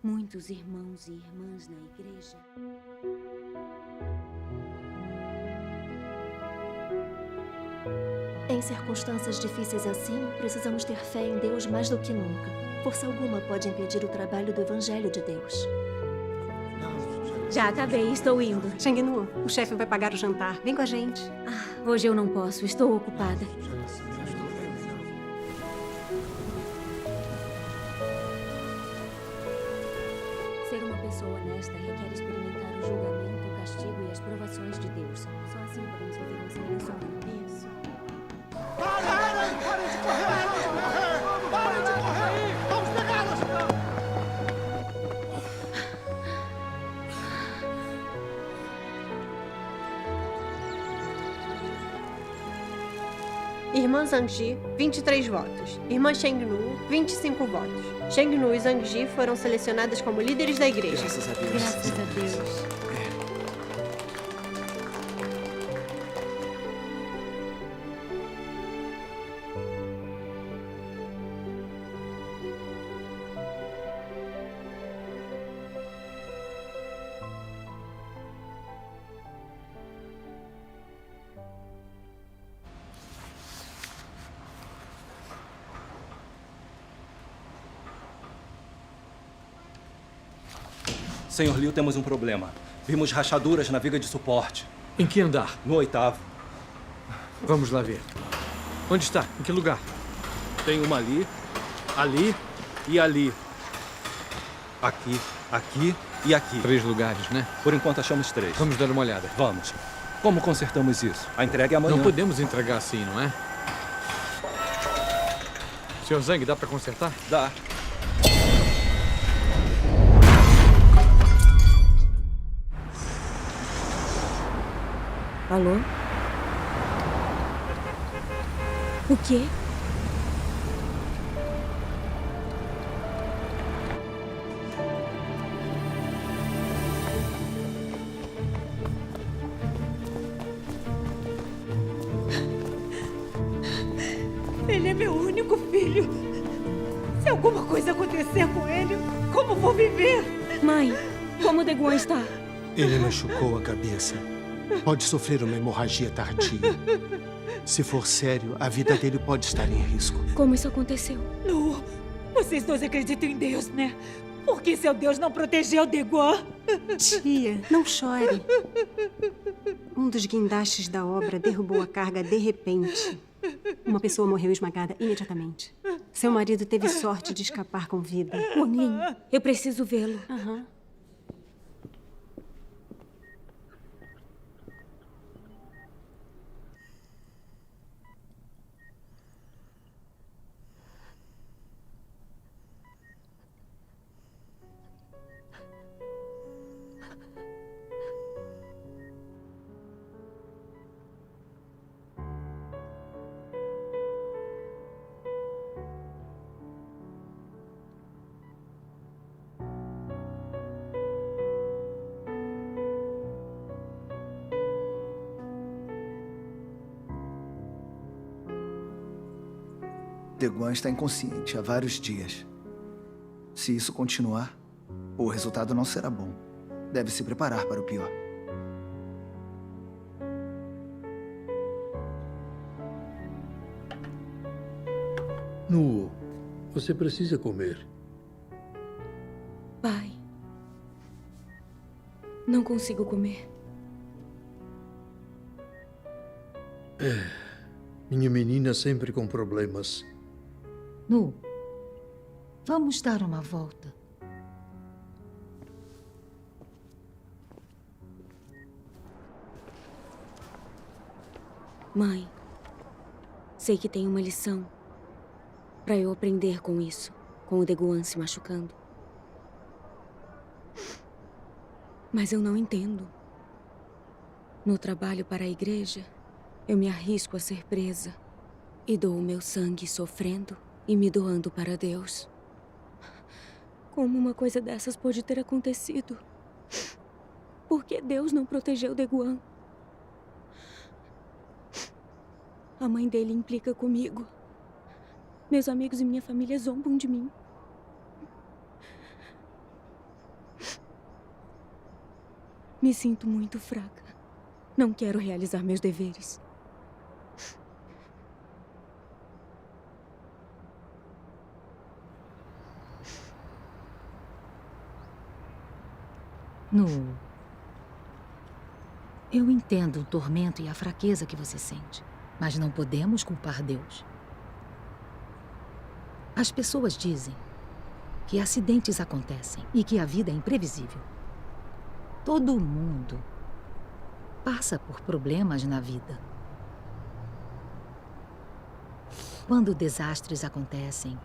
Muitos irmãos e irmãs na igreja. Em circunstâncias difíceis assim, precisamos ter fé em Deus mais do que nunca. Força alguma pode impedir o trabalho do Evangelho de Deus. Já acabei, estou indo. Shengnu, o chefe vai pagar o jantar. Vem com a gente. Hoje eu não posso, estou ocupada. Ser uma pessoa honesta requer experimentar o julgamento, o castigo e as provações de Deus. Só assim podemos viver uma celebração de isso. Parem de correr! Parem de correr! Vamos pegá-los! Irmã Zhangji, 23 votos. Irmã Shengnu, 25 votos. Shengnu e Zhangji foram selecionadas como líderes da igreja. Graças a Deus. Graças a Deus. Senhor Liu, temos um problema. Vimos rachaduras na viga de suporte. Em que andar? No 8º. Vamos lá ver. Onde está? Em que lugar? Tem uma ali, ali e ali. Aqui, aqui e aqui. 3 lugares, né? Por enquanto achamos 3. Vamos dar uma olhada. Vamos. Como consertamos isso? A entrega é amanhã. Não podemos entregar assim, não é? Sr. Zhang, dá para consertar? Dá. Alô? O quê? Ele é meu único filho. Se alguma coisa acontecer com ele, como vou viver? Mãe, como o Daeguan está? Ele machucou a cabeça. Pode sofrer uma hemorragia tardia. Se for sério, a vida dele pode estar em risco. Como isso aconteceu? Nu, vocês dois acreditam em Deus, né? Por que seu Deus não protegeu Daeguan? Tia, não chore. Um dos guindastes da obra derrubou a carga de repente. Uma pessoa morreu esmagada imediatamente. Seu marido teve sorte de escapar com vida. Wang Ling, eu preciso vê-lo. Deguan está inconsciente há vários dias. Se isso continuar, o resultado não será bom. Deve se preparar para o pior. Nuo, você precisa comer. Pai, não consigo comer. Minha menina sempre com problemas. Nu, vamos dar uma volta. Mãe, sei que tem uma lição para eu aprender com isso, com o Deguan se machucando. Mas eu não entendo. No trabalho para a igreja, eu me arrisco a ser presa e dou o meu sangue sofrendo e me doando para Deus. Como uma coisa dessas pode ter acontecido? Por que Deus não protegeu Deguan? A mãe dele implica comigo. Meus amigos e minha família zombam de mim. Me sinto muito fraca. Não quero realizar meus deveres. Nu, eu entendo o tormento e a fraqueza que você sente, mas não podemos culpar Deus. As pessoas dizem que acidentes acontecem e que a vida é imprevisível. Todo mundo passa por problemas na vida. Quando desastres acontecem,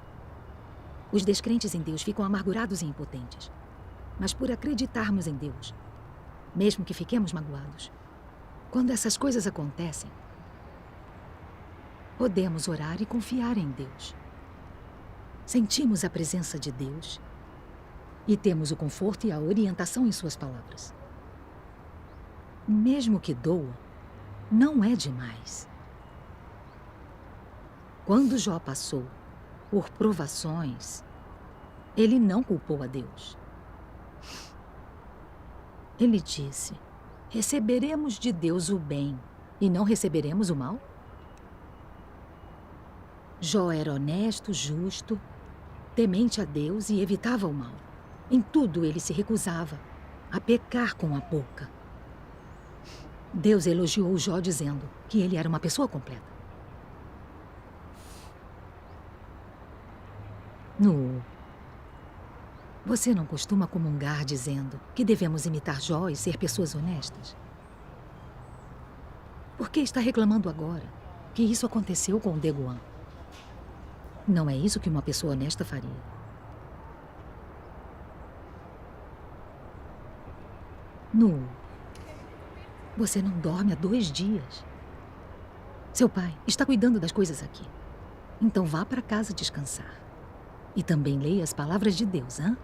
os descrentes em Deus ficam amargurados e impotentes. Mas por acreditarmos em Deus, mesmo que fiquemos magoados, quando essas coisas acontecem, podemos orar e confiar em Deus. Sentimos a presença de Deus e temos o conforto e a orientação em suas palavras. Mesmo que doa, não é demais. Quando Jó passou por provações, ele não culpou a Deus. Ele disse: receberemos de Deus o bem e não receberemos o mal? Jó era honesto, justo, temente a Deus e evitava o mal. Em tudo ele se recusava a pecar com a boca. Deus elogiou Jó dizendo que ele era uma pessoa completa. Nu, você não costuma comungar dizendo que devemos imitar Jó e ser pessoas honestas? Por que está reclamando agora que isso aconteceu com o Deguan? Não é isso que uma pessoa honesta faria. Nu, você não dorme há 2 dias. Seu pai está cuidando das coisas aqui. Então vá para casa descansar. E também leia as palavras de Deus, hã?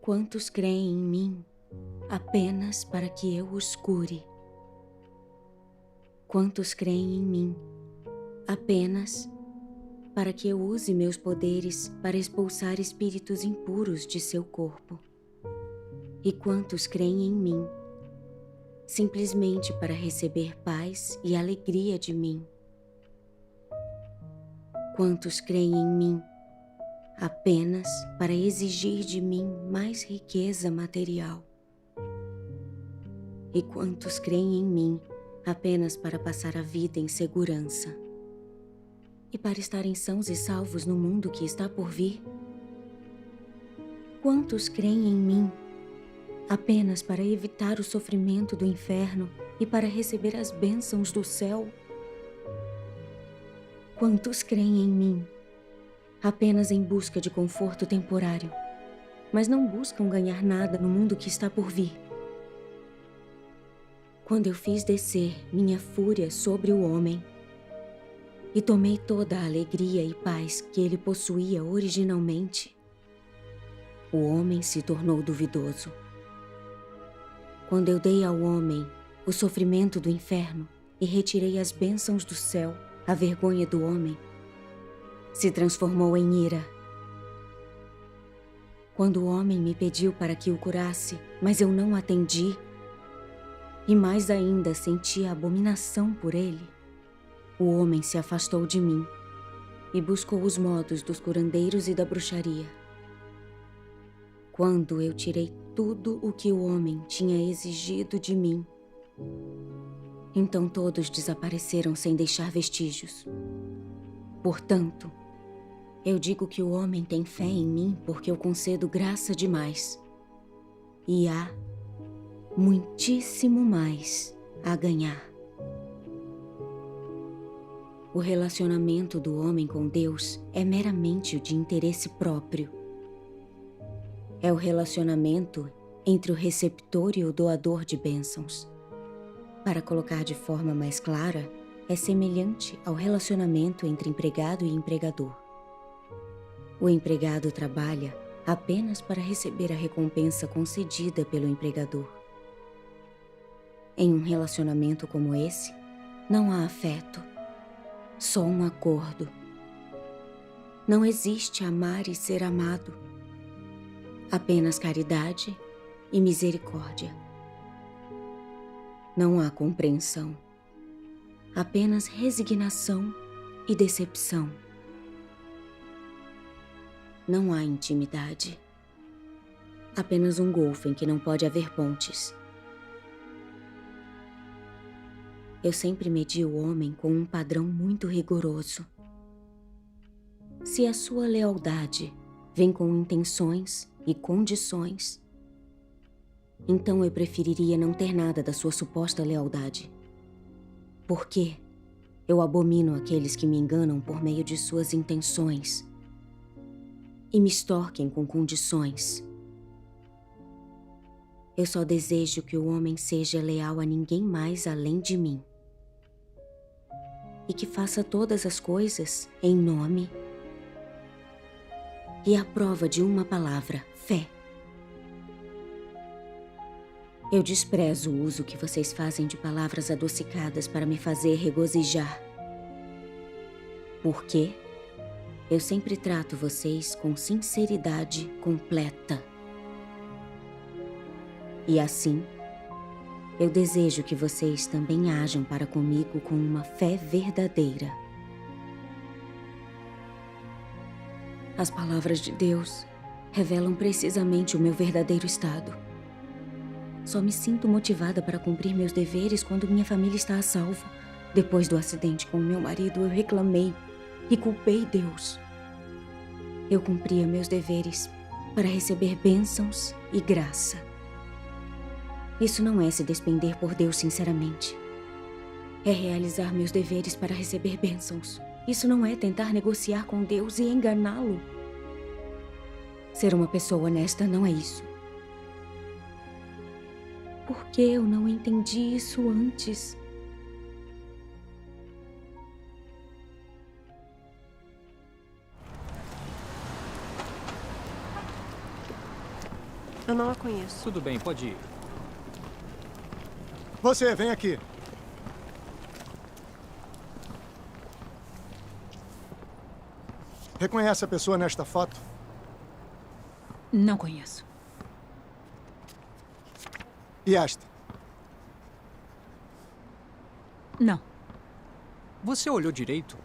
Quantos creem em mim apenas para que eu os cure? Quantos creem em mim apenas para que eu use meus poderes para expulsar espíritos impuros de seu corpo? E quantos creem em mim simplesmente para receber paz e alegria de mim? Quantos creem em mim apenas para exigir de mim mais riqueza material? E quantos creem em mim apenas para passar a vida em segurança e para estarem sãos e salvos no mundo que está por vir? Quantos creem em mim apenas para evitar o sofrimento do inferno e para receber as bênçãos do céu? Quantos creem em mim apenas em busca de conforto temporário, mas não buscam ganhar nada no mundo que está por vir. Quando eu fiz descer minha fúria sobre o homem e tomei toda a alegria e paz que ele possuía originalmente, o homem se tornou duvidoso. Quando eu dei ao homem o sofrimento do inferno e retirei as bênçãos do céu, a vergonha do homem se transformou em ira. Quando o homem me pediu para que o curasse, mas eu não atendi, e mais ainda senti a abominação por ele, o homem se afastou de mim e buscou os modos dos curandeiros e da bruxaria. Quando eu tirei tudo o que o homem tinha exigido de mim, então todos desapareceram sem deixar vestígios. Portanto, eu digo que o homem tem fé em mim porque eu concedo graça demais. E há muitíssimo mais a ganhar. O relacionamento do homem com Deus é meramente o de interesse próprio. É o relacionamento entre o receptor e o doador de bênçãos. Para colocar de forma mais clara, é semelhante ao relacionamento entre empregado e empregador. O empregado trabalha apenas para receber a recompensa concedida pelo empregador. Em um relacionamento como esse, não há afeto, só um acordo. Não existe amar e ser amado, apenas caridade e misericórdia. Não há compreensão, apenas resignação e decepção. Não há intimidade, apenas um golfo em que não pode haver pontes. Eu sempre medi o homem com um padrão muito rigoroso. Se a sua lealdade vem com intenções e condições, então eu preferiria não ter nada da sua suposta lealdade. Porque eu abomino aqueles que me enganam por meio de suas intenções e me extorquem com condições. Eu só desejo que o homem seja leal a ninguém mais além de mim. E que faça todas as coisas em nome e à prova de uma palavra, fé. Eu desprezo o uso que vocês fazem de palavras adocicadas para me fazer regozijar. Porque eu sempre trato vocês com sinceridade completa. E assim, eu desejo que vocês também ajam para comigo com uma fé verdadeira. As palavras de Deus revelam precisamente o meu verdadeiro estado. Só me sinto motivada para cumprir meus deveres quando minha família está a salvo. Depois do acidente com meu marido, eu reclamei e culpei Deus. Eu cumpria meus deveres para receber bênçãos e graça. Isso não é se despender por Deus sinceramente. É realizar meus deveres para receber bênçãos. Isso não é tentar negociar com Deus e enganá-lo. Ser uma pessoa honesta não é isso. Por que eu não entendi isso antes? Eu não a conheço. Tudo bem, pode ir. Você, vem aqui. Reconhece a pessoa nesta foto? Não conheço. E esta? Não. Você olhou direito?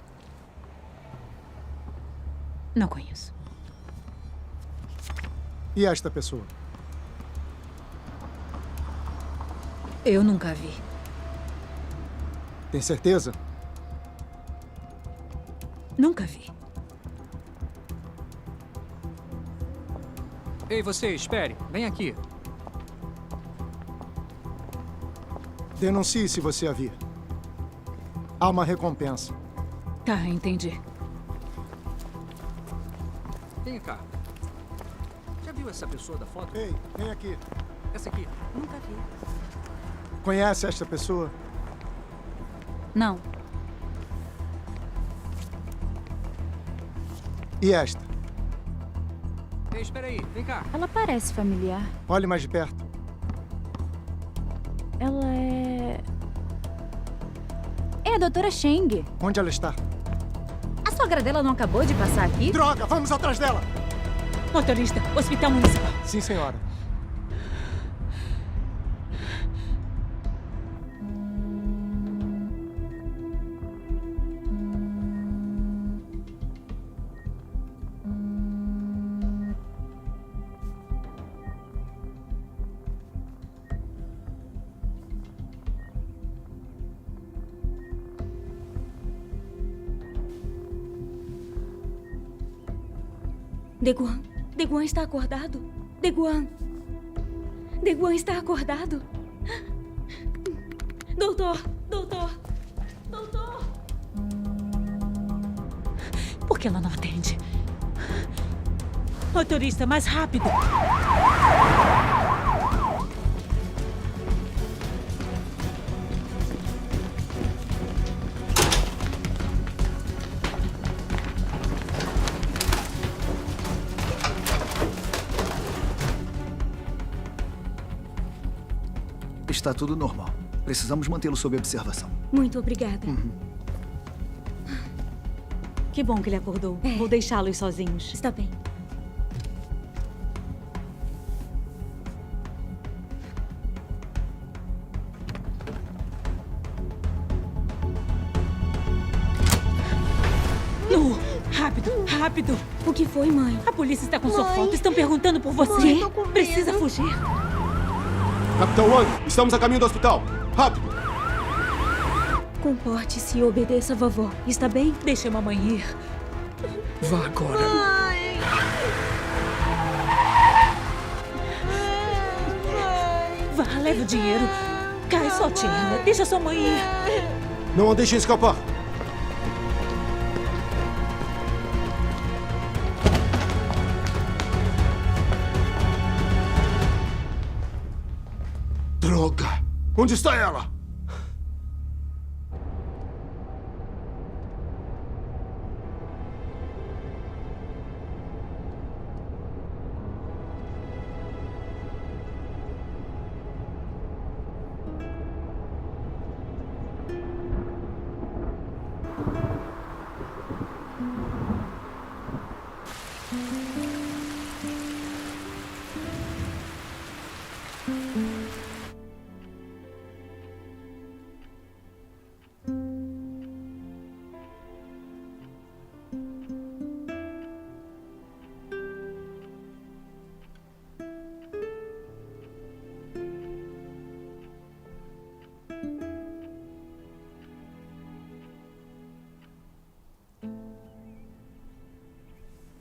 Não conheço. E esta pessoa? Eu nunca vi. Tem certeza? Nunca vi. Ei, você, espere. Vem aqui. Denuncie se você a vir. Há uma recompensa. Tá, entendi. Vem cá. Já viu essa pessoa da foto? Ei, vem aqui. Essa aqui. Nunca vi. Conhece esta pessoa? Não. E esta? Ei, espera aí. Vem cá. Ela parece familiar. Olhe mais de perto. Ela é... É a doutora Cheng. Onde ela está? A sogra dela não acabou de passar aqui? Droga! Vamos atrás dela! Motorista, hospital municipal. Sim, senhora. Deguan. Deguan está acordado. Deguan. Deguan está acordado. Doutor. Doutor. Doutor. Por que ela não atende? Motorista, mais rápido. Está tudo normal. Precisamos mantê-lo sob observação. Muito obrigada. Que bom que ele acordou. Vou deixá-los sozinhos. Está bem. Nu! Rápido, rápido! O que foi, mãe? A polícia está com sua Mãe. foto. Estão perguntando por você. Mãe, tô com medo. Precisa fugir. Capitão Wang, estamos a caminho do hospital. Rápido! Comporte-se e obedeça a vovó. Está bem? Deixa a mamãe ir. Vá agora. Mãe. Vá, leva o dinheiro. Cai, solte ela. Deixa sua mãe ir. Não a deixem escapar. Droga! Onde está ela?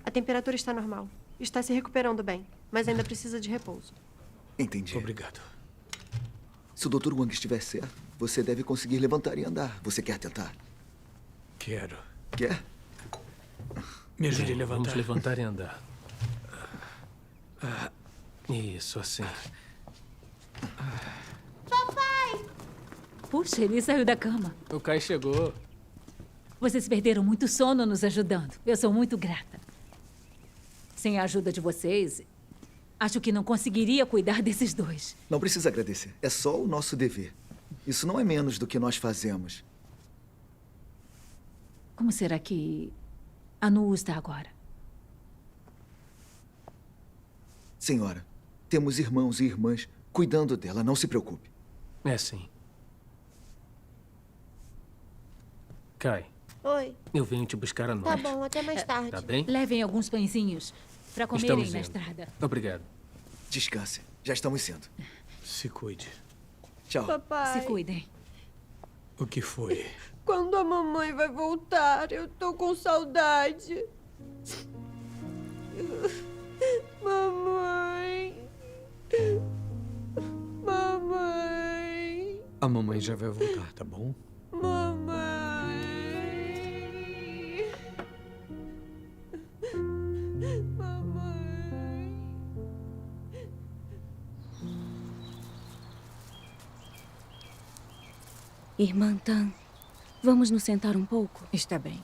A temperatura está normal. Está se recuperando bem, mas ainda precisa de repouso. Entendi. Obrigado. Se o Dr. Wang estiver certo, você deve conseguir levantar e andar. Você quer tentar? Quero. Quer? Me ajude a Vamos levantar. levantar e andar. Isso, assim. Papai! Puxa, ele saiu da cama. O Kai chegou. Vocês perderam muito sono nos ajudando. Eu sou muito grata. Sem a ajuda de vocês, acho que não conseguiria cuidar desses dois. Não precisa agradecer. É só o nosso dever. Isso não é menos do que nós fazemos. Como será que a Nu está agora? Senhora, temos irmãos e irmãs cuidando dela. Não se preocupe. É sim. Kai, Oi. eu venho te buscar à Tá noite. bom, até mais tarde. Tá bem? Levem alguns pãezinhos para comerem Estamos na indo. estrada. Obrigado. Descanse. Já estamos indo. Se cuide. Tchau. Papai. Se cuidem. O que foi? Quando a mamãe vai voltar? Eu tô com saudade. Mamãe. Mamãe. A mamãe já vai voltar, tá bom? Mamãe. Irmã Tan, vamos nos sentar um pouco? Está bem.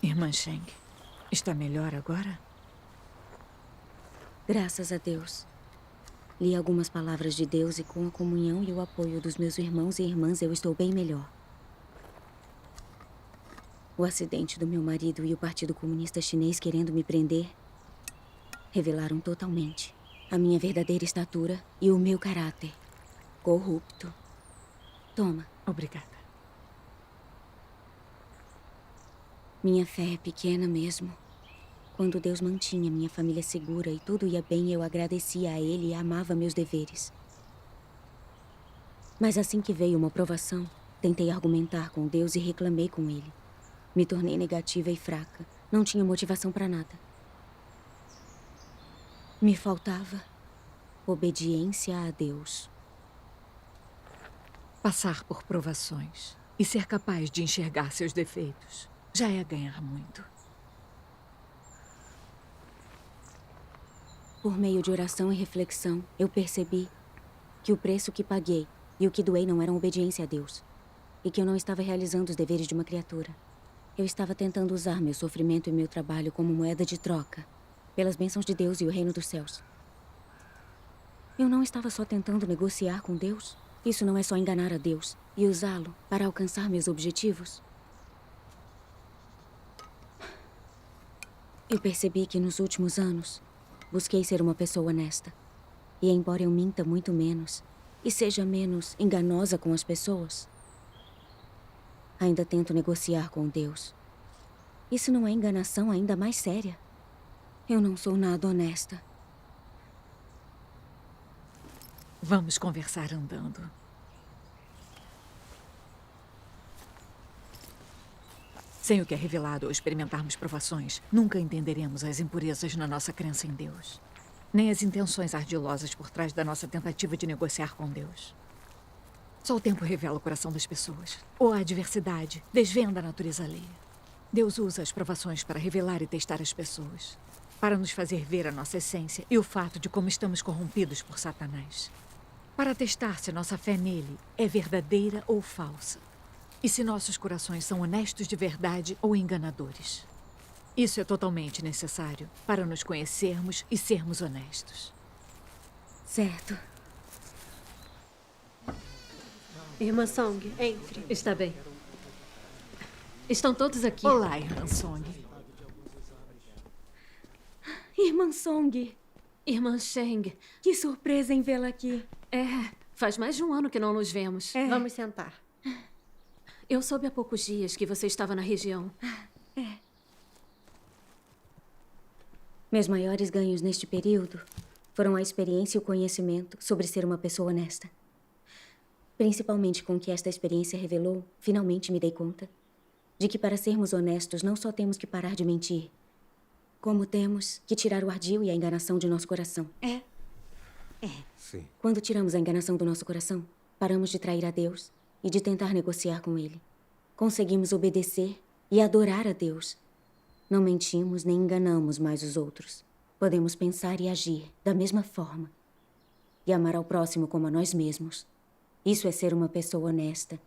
Irmã Sheng, está melhor agora? Graças a Deus. Li algumas palavras de Deus e com a comunhão e o apoio dos meus irmãos e irmãs eu estou bem melhor. O acidente do meu marido e o Partido Comunista Chinês querendo me prender revelaram totalmente a minha verdadeira estatura e o meu caráter corrupto. Toma. Obrigada. Minha fé é pequena mesmo. Quando Deus mantinha minha família segura e tudo ia bem, eu agradecia a Ele e amava meus deveres. Mas assim que veio uma provação, tentei argumentar com Deus e reclamei com Ele. Me tornei negativa e fraca. Não tinha motivação para nada. Me faltava obediência a Deus. Passar por provações e ser capaz de enxergar seus defeitos já é ganhar muito. Por meio de oração e reflexão, eu percebi que o preço que paguei e o que doei não eram obediência a Deus. E que eu não estava realizando os deveres de uma criatura. Eu estava tentando usar meu sofrimento e meu trabalho como moeda de troca pelas bênçãos de Deus e o reino dos céus. Eu não estava só tentando negociar com Deus. Isso não é só enganar a Deus e usá-lo para alcançar meus objetivos. Eu percebi que nos últimos anos busquei ser uma pessoa honesta. E embora eu minta muito menos e seja menos enganosa com as pessoas, ainda tento negociar com Deus. Isso não é enganação ainda mais séria? Eu não sou nada honesta. Vamos conversar andando. Sem o que é revelado ou experimentarmos provações, nunca entenderemos as impurezas na nossa crença em Deus, nem as intenções ardilosas por trás da nossa tentativa de negociar com Deus. Só o tempo revela o coração das pessoas, ou a adversidade desvenda a natureza alheia. Deus usa as provações para revelar e testar as pessoas, para nos fazer ver a nossa essência e o fato de como estamos corrompidos por Satanás, para testar se nossa fé nele é verdadeira ou falsa. E se nossos corações são honestos de verdade ou enganadores. Isso é totalmente necessário para nos conhecermos e sermos honestos. Certo. Irmã Song, entre. Está bem. Estão todos aqui. Olá, Irmã Song. Irmã Song. Irmã Sheng. Que surpresa em vê-la aqui. Faz mais de um ano que não nos vemos. Vamos sentar. Eu soube há poucos dias que você estava na região. Meus maiores ganhos neste período foram a experiência e o conhecimento sobre ser uma pessoa honesta. Principalmente com o que esta experiência revelou, finalmente me dei conta de que para sermos honestos não só temos que parar de mentir, como temos que tirar o ardil e a enganação de nosso coração. Sim. Quando tiramos a enganação do nosso coração, paramos de trair a Deus e de tentar negociar com Ele. Conseguimos obedecer e adorar a Deus. Não mentimos nem enganamos mais os outros. Podemos pensar e agir da mesma forma. E amar ao próximo como a nós mesmos. Isso é ser uma pessoa honesta.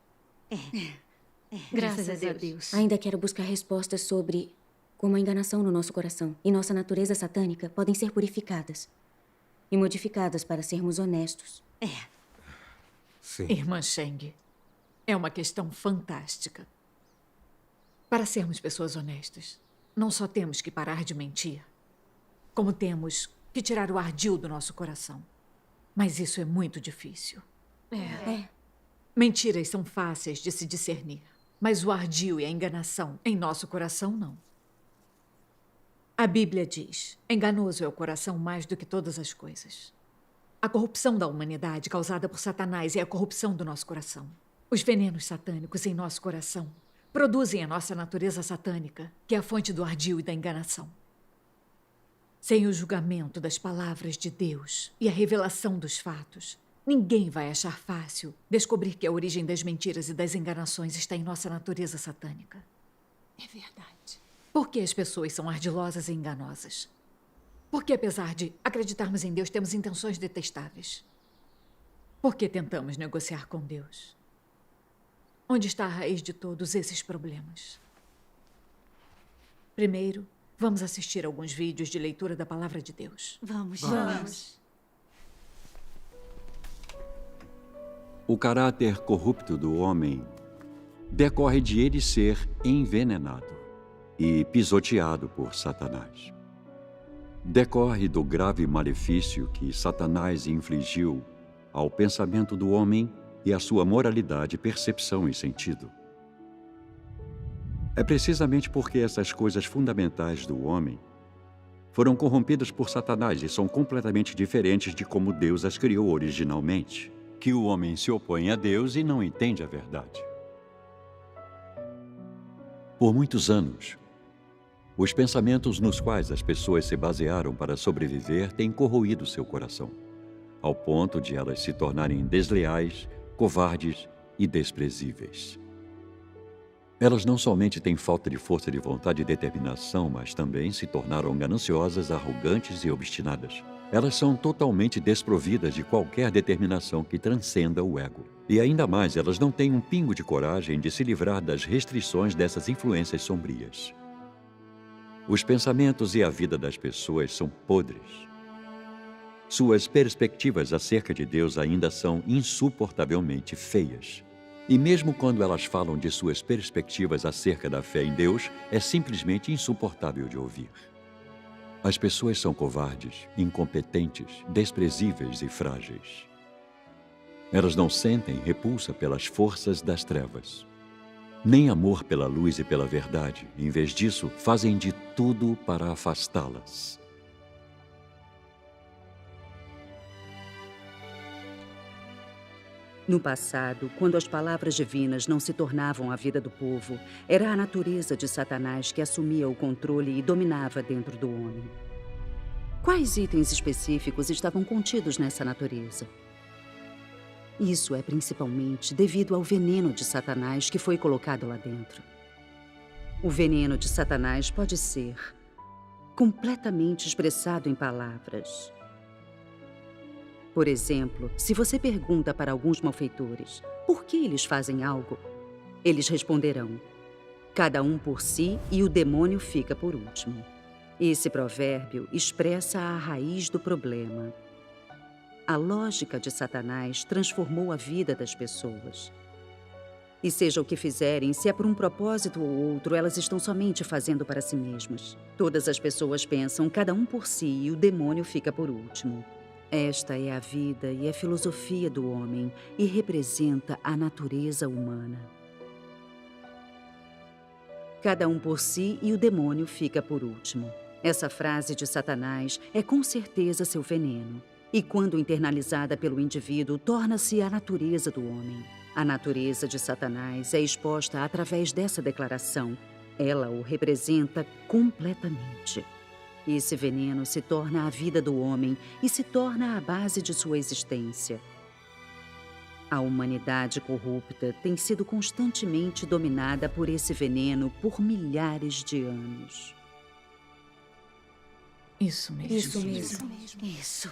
Graças a Deus. Ainda quero buscar respostas sobre como a enganação no nosso coração e nossa natureza satânica podem ser purificadas e modificadas para sermos honestos. Sim. Irmã Sheng, é uma questão fantástica. Para sermos pessoas honestas, não só temos que parar de mentir, como temos que tirar o ardil do nosso coração. Mas isso é muito difícil. Mentiras são fáceis de se discernir, mas o ardil e a enganação em nosso coração, não. A Bíblia diz: enganoso é o coração mais do que todas as coisas. A corrupção da humanidade causada por Satanás é a corrupção do nosso coração. Os venenos satânicos em nosso coração produzem a nossa natureza satânica, que é a fonte do ardil e da enganação. Sem o julgamento das palavras de Deus e a revelação dos fatos, ninguém vai achar fácil descobrir que a origem das mentiras e das enganações está em nossa natureza satânica. É verdade. Por que as pessoas são ardilosas e enganosas? Por que, apesar de acreditarmos em Deus, temos intenções detestáveis? Por que tentamos negociar com Deus? Onde está a raiz de todos esses problemas? Primeiro, vamos assistir alguns vídeos de leitura da Palavra de Deus. Vamos. O caráter corrupto do homem decorre de ele ser envenenado e pisoteado por Satanás. Decorre do grave malefício que Satanás infligiu ao pensamento do homem e à sua moralidade, percepção e sentido. É precisamente porque essas coisas fundamentais do homem foram corrompidas por Satanás e são completamente diferentes de como Deus as criou originalmente, que o homem se opõe a Deus e não entende a verdade. Por muitos anos, os pensamentos nos quais as pessoas se basearam para sobreviver têm corroído seu coração, ao ponto de elas se tornarem desleais, covardes e desprezíveis. Elas não somente têm falta de força de vontade e determinação, mas também se tornaram gananciosas, arrogantes e obstinadas. Elas são totalmente desprovidas de qualquer determinação que transcenda o ego. E ainda mais, elas não têm um pingo de coragem de se livrar das restrições dessas influências sombrias. Os pensamentos e a vida das pessoas são podres. Suas perspectivas acerca de Deus ainda são insuportavelmente feias. E mesmo quando elas falam de suas perspectivas acerca da fé em Deus, é simplesmente insuportável de ouvir. As pessoas são covardes, incompetentes, desprezíveis e frágeis. Elas não sentem repulsa pelas forças das trevas, nem amor pela luz e pela verdade. Em vez disso, fazem de tudo para afastá-las. No passado, quando as palavras divinas não se tornavam a vida do povo, era a natureza de Satanás que assumia o controle e dominava dentro do homem. Quais itens específicos estavam contidos nessa natureza? Isso é principalmente devido ao veneno de Satanás que foi colocado lá dentro. O veneno de Satanás pode ser completamente expressado em palavras. Por exemplo, se você pergunta para alguns malfeitores por que eles fazem algo, eles responderão: cada um por si e o demônio fica por último. Esse provérbio expressa a raiz do problema. A lógica de Satanás transformou a vida das pessoas. E seja o que fizerem, se é por um propósito ou outro, elas estão somente fazendo para si mesmas. Todas as pessoas pensam cada um por si e o demônio fica por último. Esta é a vida e a filosofia do homem e representa a natureza humana. Cada um por si e o demônio fica por último. Essa frase de Satanás é com certeza seu veneno. E quando internalizada pelo indivíduo, torna-se a natureza do homem. A natureza de Satanás é exposta através dessa declaração. Ela o representa completamente. Esse veneno se torna a vida do homem e se torna a base de sua existência. A humanidade corrupta tem sido constantemente dominada por esse veneno por milhares de anos. Isso mesmo. Isso.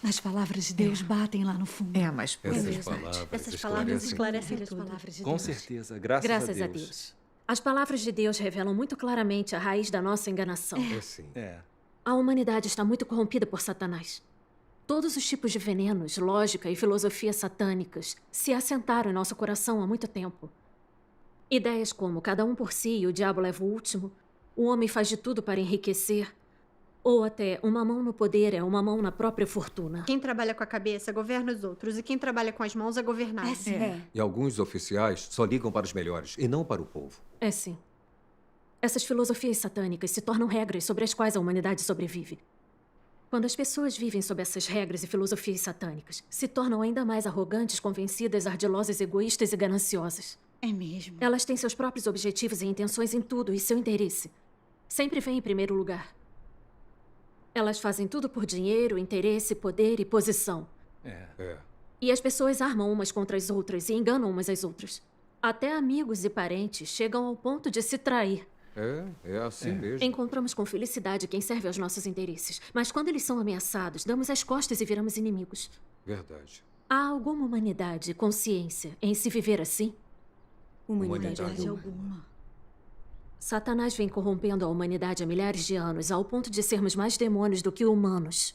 As palavras de Deus batem lá no fundo. É a mais pura. Essas palavras esclarecem tudo. Com certeza, graças a Deus. As palavras de Deus revelam muito claramente a raiz da nossa enganação. A humanidade está muito corrompida por Satanás. Todos os tipos de venenos, lógica e filosofia satânicas se assentaram em nosso coração há muito tempo. Ideias como cada um por si e o diabo leva o último, o homem faz de tudo para enriquecer, ou até uma mão no poder é uma mão na própria fortuna. Quem trabalha com a cabeça governa os outros, e quem trabalha com as mãos é governado. E alguns oficiais só ligam para os melhores e não para o povo. É sim. Essas filosofias satânicas se tornam regras sobre as quais a humanidade sobrevive. Quando as pessoas vivem sob essas regras e filosofias satânicas, se tornam ainda mais arrogantes, convencidas, ardilosas, egoístas e gananciosas. É mesmo. Elas têm seus próprios objetivos e intenções em tudo, e seu interesse sempre vem em primeiro lugar. Elas fazem tudo por dinheiro, interesse, poder e posição. E as pessoas armam umas contra as outras e enganam umas às outras. Até amigos e parentes chegam ao ponto de se trair. É assim mesmo. Encontramos com felicidade quem serve aos nossos interesses. Mas quando eles são ameaçados, damos as costas e viramos inimigos. Verdade. Há alguma humanidade, consciência, em se viver assim? Humanidade alguma. Satanás vem corrompendo a humanidade há milhares de anos, ao ponto de sermos mais demônios do que humanos.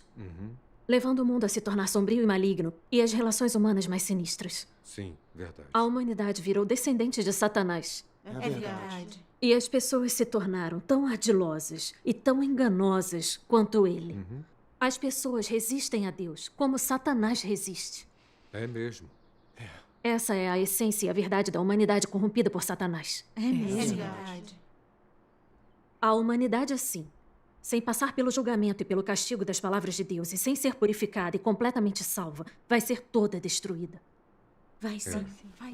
Levando o mundo a se tornar sombrio e maligno, e as relações humanas mais sinistras. Sim, verdade. A humanidade virou descendente de Satanás. É verdade. E as pessoas se tornaram tão ardilosas e tão enganosas quanto ele. As pessoas resistem a Deus, como Satanás resiste. É mesmo. Essa é a essência e a verdade da humanidade corrompida por Satanás. É verdade. A humanidade assim, sem passar pelo julgamento e pelo castigo das palavras de Deus e sem ser purificada e completamente salva, vai ser toda destruída. Vai sim.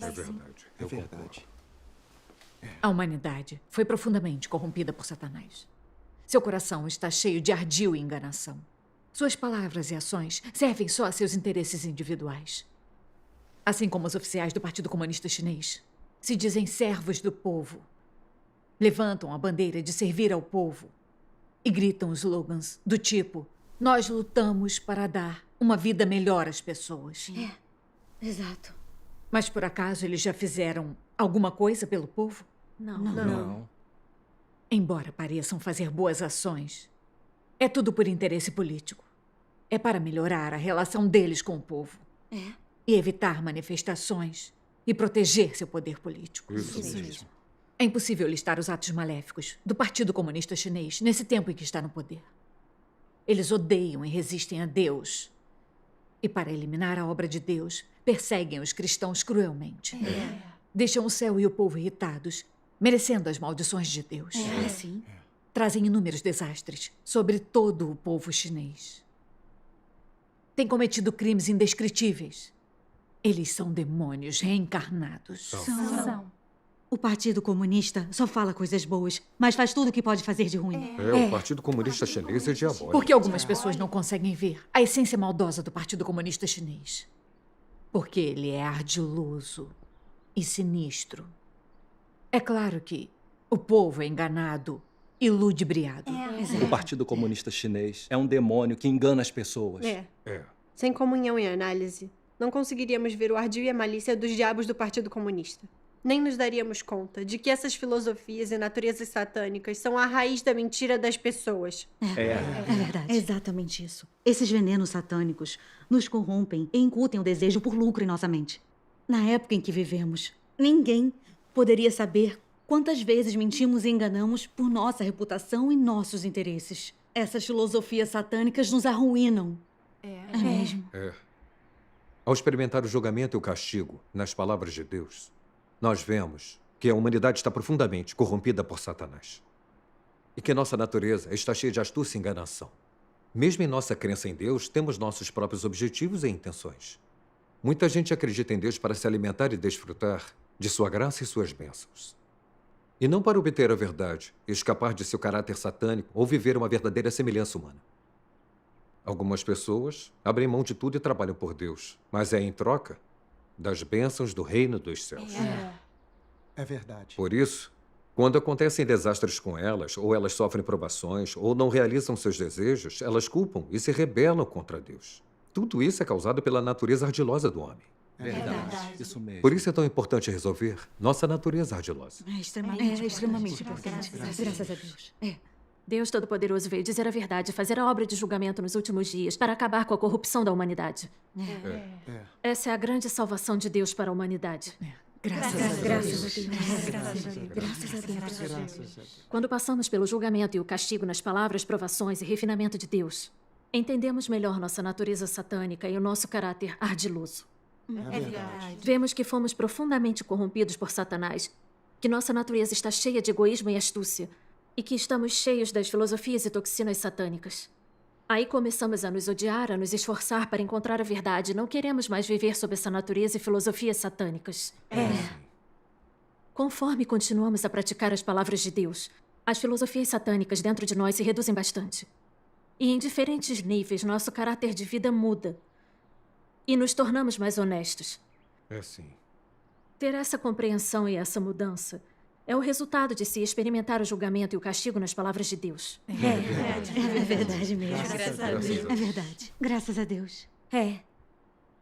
É verdade. É verdade. A humanidade foi profundamente corrompida por Satanás. Seu coração está cheio de ardil e enganação. Suas palavras e ações servem só a seus interesses individuais. Assim como os oficiais do Partido Comunista Chinês se dizem servos do povo, levantam a bandeira de servir ao povo e gritam slogans do tipo: nós lutamos para dar uma vida melhor às pessoas. Exato. Mas por acaso eles já fizeram alguma coisa pelo povo? Não. Embora pareçam fazer boas ações, é tudo por interesse político. É para melhorar a relação deles com o povo. E evitar manifestações e proteger seu poder político. Isso mesmo. É impossível listar os atos maléficos do Partido Comunista Chinês nesse tempo em que está no poder. Eles odeiam e resistem a Deus. E para eliminar a obra de Deus, perseguem os cristãos cruelmente. Deixam o céu e o povo irritados, merecendo as maldições de Deus. Sim. Trazem inúmeros desastres sobre todo o povo chinês. Têm cometido crimes indescritíveis. Eles são demônios reencarnados. São. O Partido Comunista só fala coisas boas, mas faz tudo o que pode fazer de ruim. O Partido Comunista Chinês é diabólico. Porque algumas pessoas não conseguem ver a essência maldosa do Partido Comunista Chinês. Porque ele é ardiloso e sinistro. É claro que o povo é enganado e ludibriado. O Partido Comunista Chinês é um demônio que engana as pessoas. Sem comunhão e análise, não conseguiríamos ver o ardil e a malícia dos diabos do Partido Comunista. Nem nos daríamos conta de que essas filosofias e naturezas satânicas são a raiz da mentira das pessoas. É verdade. É exatamente isso. Esses venenos satânicos nos corrompem e incutem o desejo por lucro em nossa mente. Na época em que vivemos, ninguém poderia saber quantas vezes mentimos e enganamos por nossa reputação e nossos interesses. Essas filosofias satânicas nos arruinam. É mesmo. Ao experimentar o julgamento e o castigo nas palavras de Deus, nós vemos que a humanidade está profundamente corrompida por Satanás. E que nossa natureza está cheia de astúcia e enganação. Mesmo em nossa crença em Deus, temos nossos próprios objetivos e intenções. Muita gente acredita em Deus para se alimentar e desfrutar de sua graça e suas bênçãos. E não para obter a verdade, escapar de seu caráter satânico ou viver uma verdadeira semelhança humana. Algumas pessoas abrem mão de tudo e trabalham por Deus, mas é em troca das bênçãos do reino dos céus. É verdade. Por isso, quando acontecem desastres com elas, ou elas sofrem provações, ou não realizam seus desejos, elas culpam e se rebelam contra Deus. Tudo isso é causado pela natureza ardilosa do homem. Verdade. Isso mesmo. Por isso é tão importante resolver nossa natureza ardilosa. É extremamente importante. Graças a Deus. Deus Todo-Poderoso veio dizer a verdade, fazer a obra de julgamento nos últimos dias para acabar com a corrupção da humanidade. Essa é a grande salvação de Deus para a humanidade. Graças a Deus. Quando passamos pelo julgamento e o castigo nas palavras, provações e refinamento de Deus, entendemos melhor nossa natureza satânica e o nosso caráter ardiloso. É verdade. Vemos que fomos profundamente corrompidos por Satanás, que nossa natureza está cheia de egoísmo e astúcia, e que estamos cheios das filosofias e toxinas satânicas. Aí começamos a nos odiar, a nos esforçar para encontrar a verdade. Não queremos mais viver sob essa natureza e filosofias satânicas. Conforme continuamos a praticar as palavras de Deus, as filosofias satânicas dentro de nós se reduzem bastante. E em diferentes níveis, nosso caráter de vida muda. E nos tornamos mais honestos. É sim. Ter essa compreensão e essa mudança É o resultado de se experimentar o julgamento e o castigo nas palavras de Deus. É verdade mesmo. Graças a Deus. É verdade. Graças a Deus. É.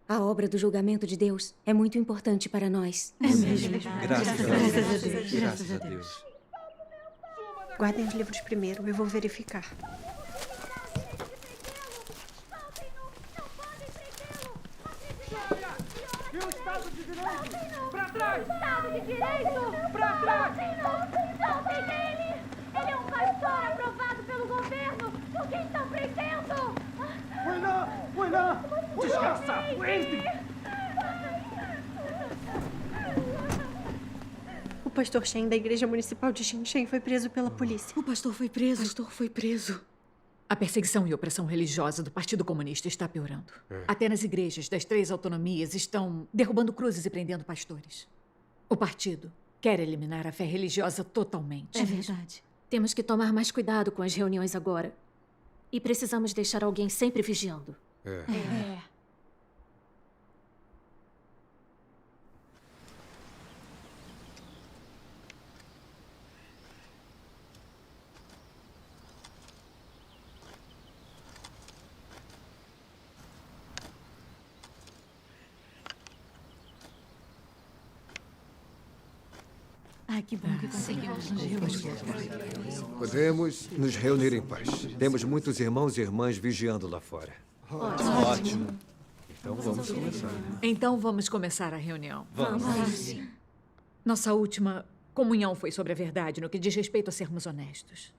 A obra do julgamento de Deus é muito importante para nós. É mesmo. Graças a Deus. Graças a Deus. Guardem os livros primeiro, eu vou verificar. E o Estado de Direito? Pra trás! Estado de Direito! Pra trás! Soltem ele! Ele é um pastor aprovado pelo governo! Por que estão prendendo? Foi lá! Desgraçado! Entre! O pastor Shen da Igreja Municipal de Xinchen foi preso pela polícia. O pastor foi preso. O pastor foi preso. A perseguição e opressão religiosa do Partido Comunista está piorando. Até nas igrejas das 3 autonomias estão derrubando cruzes e prendendo pastores. O partido quer eliminar a fé religiosa totalmente. É verdade. Temos que tomar mais cuidado com as reuniões agora. E precisamos deixar alguém sempre vigiando. Ai, que bom que conseguimos nos reunir. Podemos nos reunir em paz. Temos muitos irmãos e irmãs vigiando lá fora. Ótimo. Então vamos começar. Então vamos começar a reunião. Vamos. Nossa última comunhão foi sobre a verdade no que diz respeito a sermos honestos.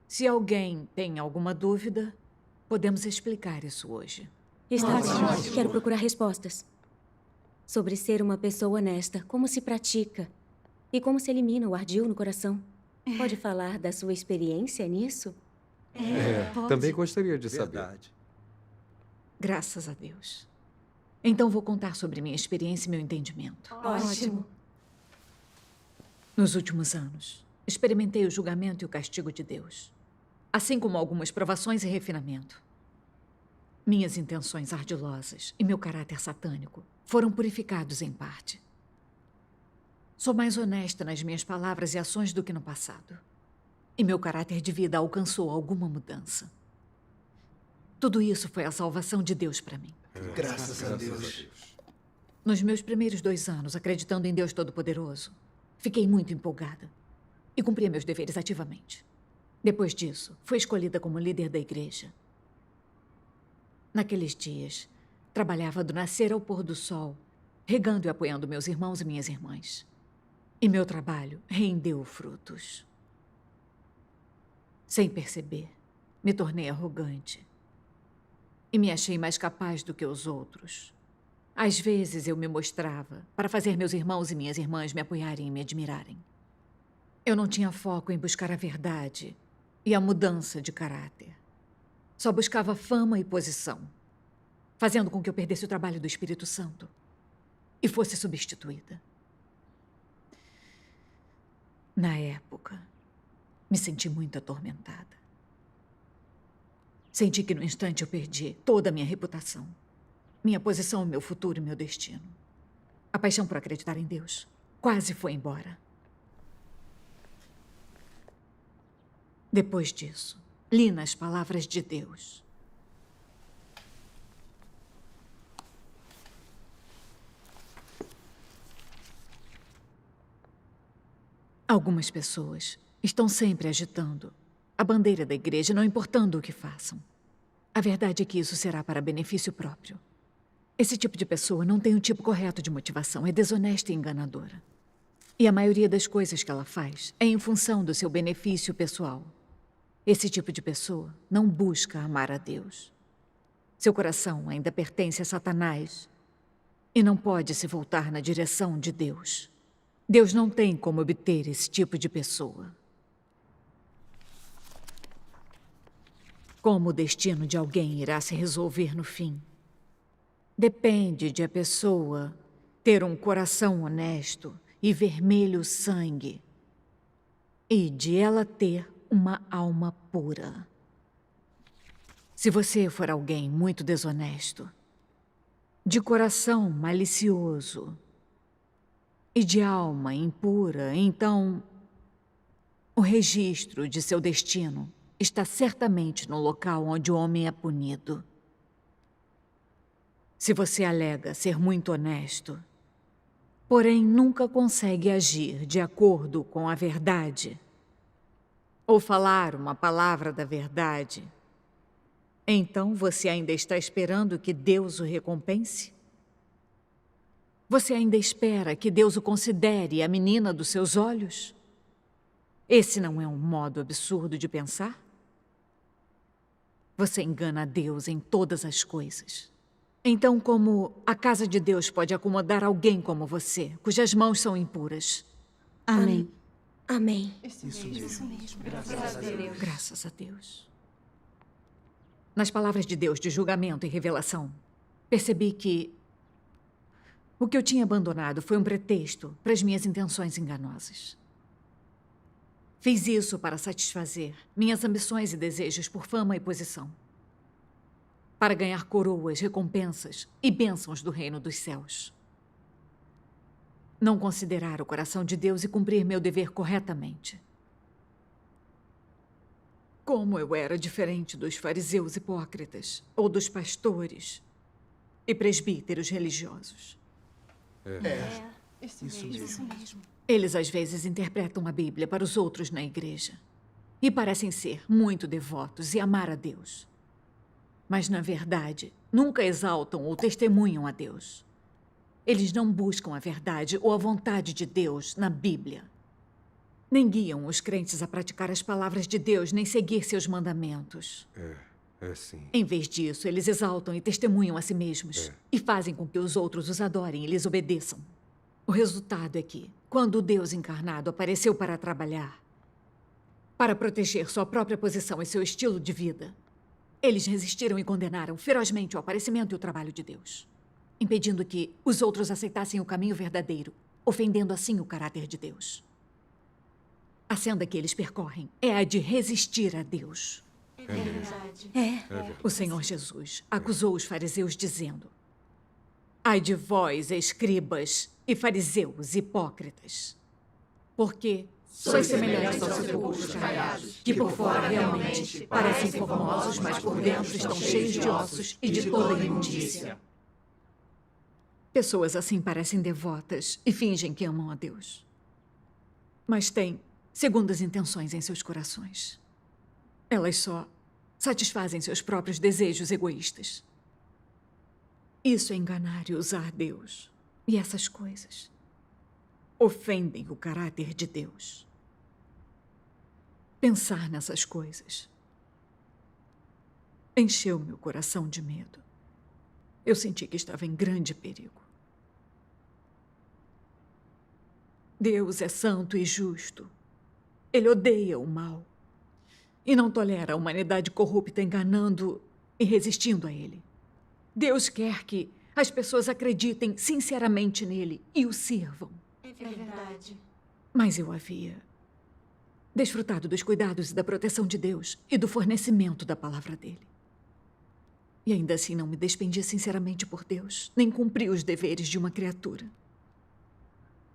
Se alguém tem alguma dúvida, podemos explicar isso hoje. Está ótimo. Quero procurar respostas. Sobre ser uma pessoa honesta, como se pratica e como se elimina o ardil no coração. Pode falar da sua experiência nisso? Também gostaria de saber. Graças a Deus. Então vou contar sobre minha experiência e meu entendimento. Ótimo. Nos últimos anos, experimentei o julgamento e o castigo de Deus, assim como algumas provações e refinamento. Minhas intenções ardilosas e meu caráter satânico foram purificados em parte. Sou mais honesta nas minhas palavras e ações do que no passado. E meu caráter de vida alcançou alguma mudança. Tudo isso foi a salvação de Deus para mim. Graças a Deus. Nos meus primeiros 2 anos, acreditando em Deus Todo-Poderoso, fiquei muito empolgada e cumpria meus deveres ativamente. Depois disso, fui escolhida como líder da igreja. Naqueles dias, trabalhava do nascer ao pôr do sol, regando e apoiando meus irmãos e minhas irmãs. E meu trabalho rendeu frutos. Sem perceber, me tornei arrogante. E me achei mais capaz do que os outros. Às vezes eu me mostrava para fazer meus irmãos e minhas irmãs me apoiarem e me admirarem. Eu não tinha foco em buscar a verdade e a mudança de caráter. Só buscava fama e posição, fazendo com que eu perdesse o trabalho do Espírito Santo e fosse substituída. Na época, me senti muito atormentada. Senti que no instante eu perdi toda a minha reputação, minha posição, meu futuro e meu destino. A paixão por acreditar em Deus quase foi embora. Depois disso, li nas palavras de Deus. Algumas pessoas estão sempre agitando a bandeira da igreja, não importando o que façam. A verdade é que isso será para benefício próprio. Esse tipo de pessoa não tem um tipo correto de motivação, é desonesta e enganadora. E a maioria das coisas que ela faz é em função do seu benefício pessoal. Esse tipo de pessoa não busca amar a Deus. Seu coração ainda pertence a Satanás e não pode se voltar na direção de Deus. Deus não tem como obter esse tipo de pessoa. Como o destino de alguém irá se resolver no fim? Depende de a pessoa ter um coração honesto e vermelho sangue, e de ela ter uma alma pura. Se você for alguém muito desonesto, de coração malicioso, e de alma impura, então o registro de seu destino está certamente no local onde o homem é punido. Se você alega ser muito honesto, porém nunca consegue agir de acordo com a verdade, ou falar uma palavra da verdade, então você ainda está esperando que Deus o recompense? Você ainda espera que Deus o considere a menina dos seus olhos? Esse não é um modo absurdo de pensar? Você engana a Deus em todas as coisas. Então, como a casa de Deus pode acomodar alguém como você, cujas mãos são impuras? Amém. Amém. Isso mesmo. Graças a Deus. Graças a Deus. Nas palavras de Deus de julgamento e revelação, percebi que o que eu tinha abandonado foi um pretexto para as minhas intenções enganosas. Fiz isso para satisfazer minhas ambições e desejos por fama e posição. Para ganhar coroas, recompensas e bênçãos do reino dos céus. Não considerar o coração de Deus e cumprir meu dever corretamente. Como eu era diferente dos fariseus hipócritas, ou dos pastores e presbíteros religiosos. Isso mesmo. Eles às vezes interpretam a Bíblia para os outros na igreja e parecem ser muito devotos e amar a Deus. Mas, na verdade, nunca exaltam ou testemunham a Deus. Eles não buscam a verdade ou a vontade de Deus na Bíblia. Nem guiam os crentes a praticar as palavras de Deus, nem seguir seus mandamentos. É sim. Em vez disso, eles exaltam e testemunham a si mesmos e fazem com que os outros os adorem e lhes obedeçam. O resultado é que, quando o Deus encarnado apareceu para trabalhar, para proteger sua própria posição e seu estilo de vida, eles resistiram e condenaram ferozmente o aparecimento e o trabalho de Deus, impedindo que os outros aceitassem o caminho verdadeiro, ofendendo assim o caráter de Deus. A senda que eles percorrem é a de resistir a Deus. É verdade. O Senhor Jesus acusou os fariseus dizendo: ai de vós, escribas e fariseus hipócritas, porque sois semelhantes aos sepulcros caiados, que por fora realmente parecem formosos, mas por dentro estão cheios de ossos e de toda imundícia. Pessoas assim parecem devotas e fingem que amam a Deus, mas têm segundas intenções em seus corações. Elas só satisfazem seus próprios desejos egoístas. Isso é enganar e usar Deus. E essas coisas ofendem o caráter de Deus. Pensar nessas coisas encheu meu coração de medo. Eu senti que estava em grande perigo. Deus é santo e justo. Ele odeia o mal e não tolera a humanidade corrupta enganando e resistindo a ele. Deus quer que as pessoas acreditem sinceramente nele e o sirvam. É verdade. Mas eu havia desfrutado dos cuidados e da proteção de Deus e do fornecimento da palavra dele. E ainda assim não me despendi sinceramente por Deus, nem cumpri os deveres de uma criatura.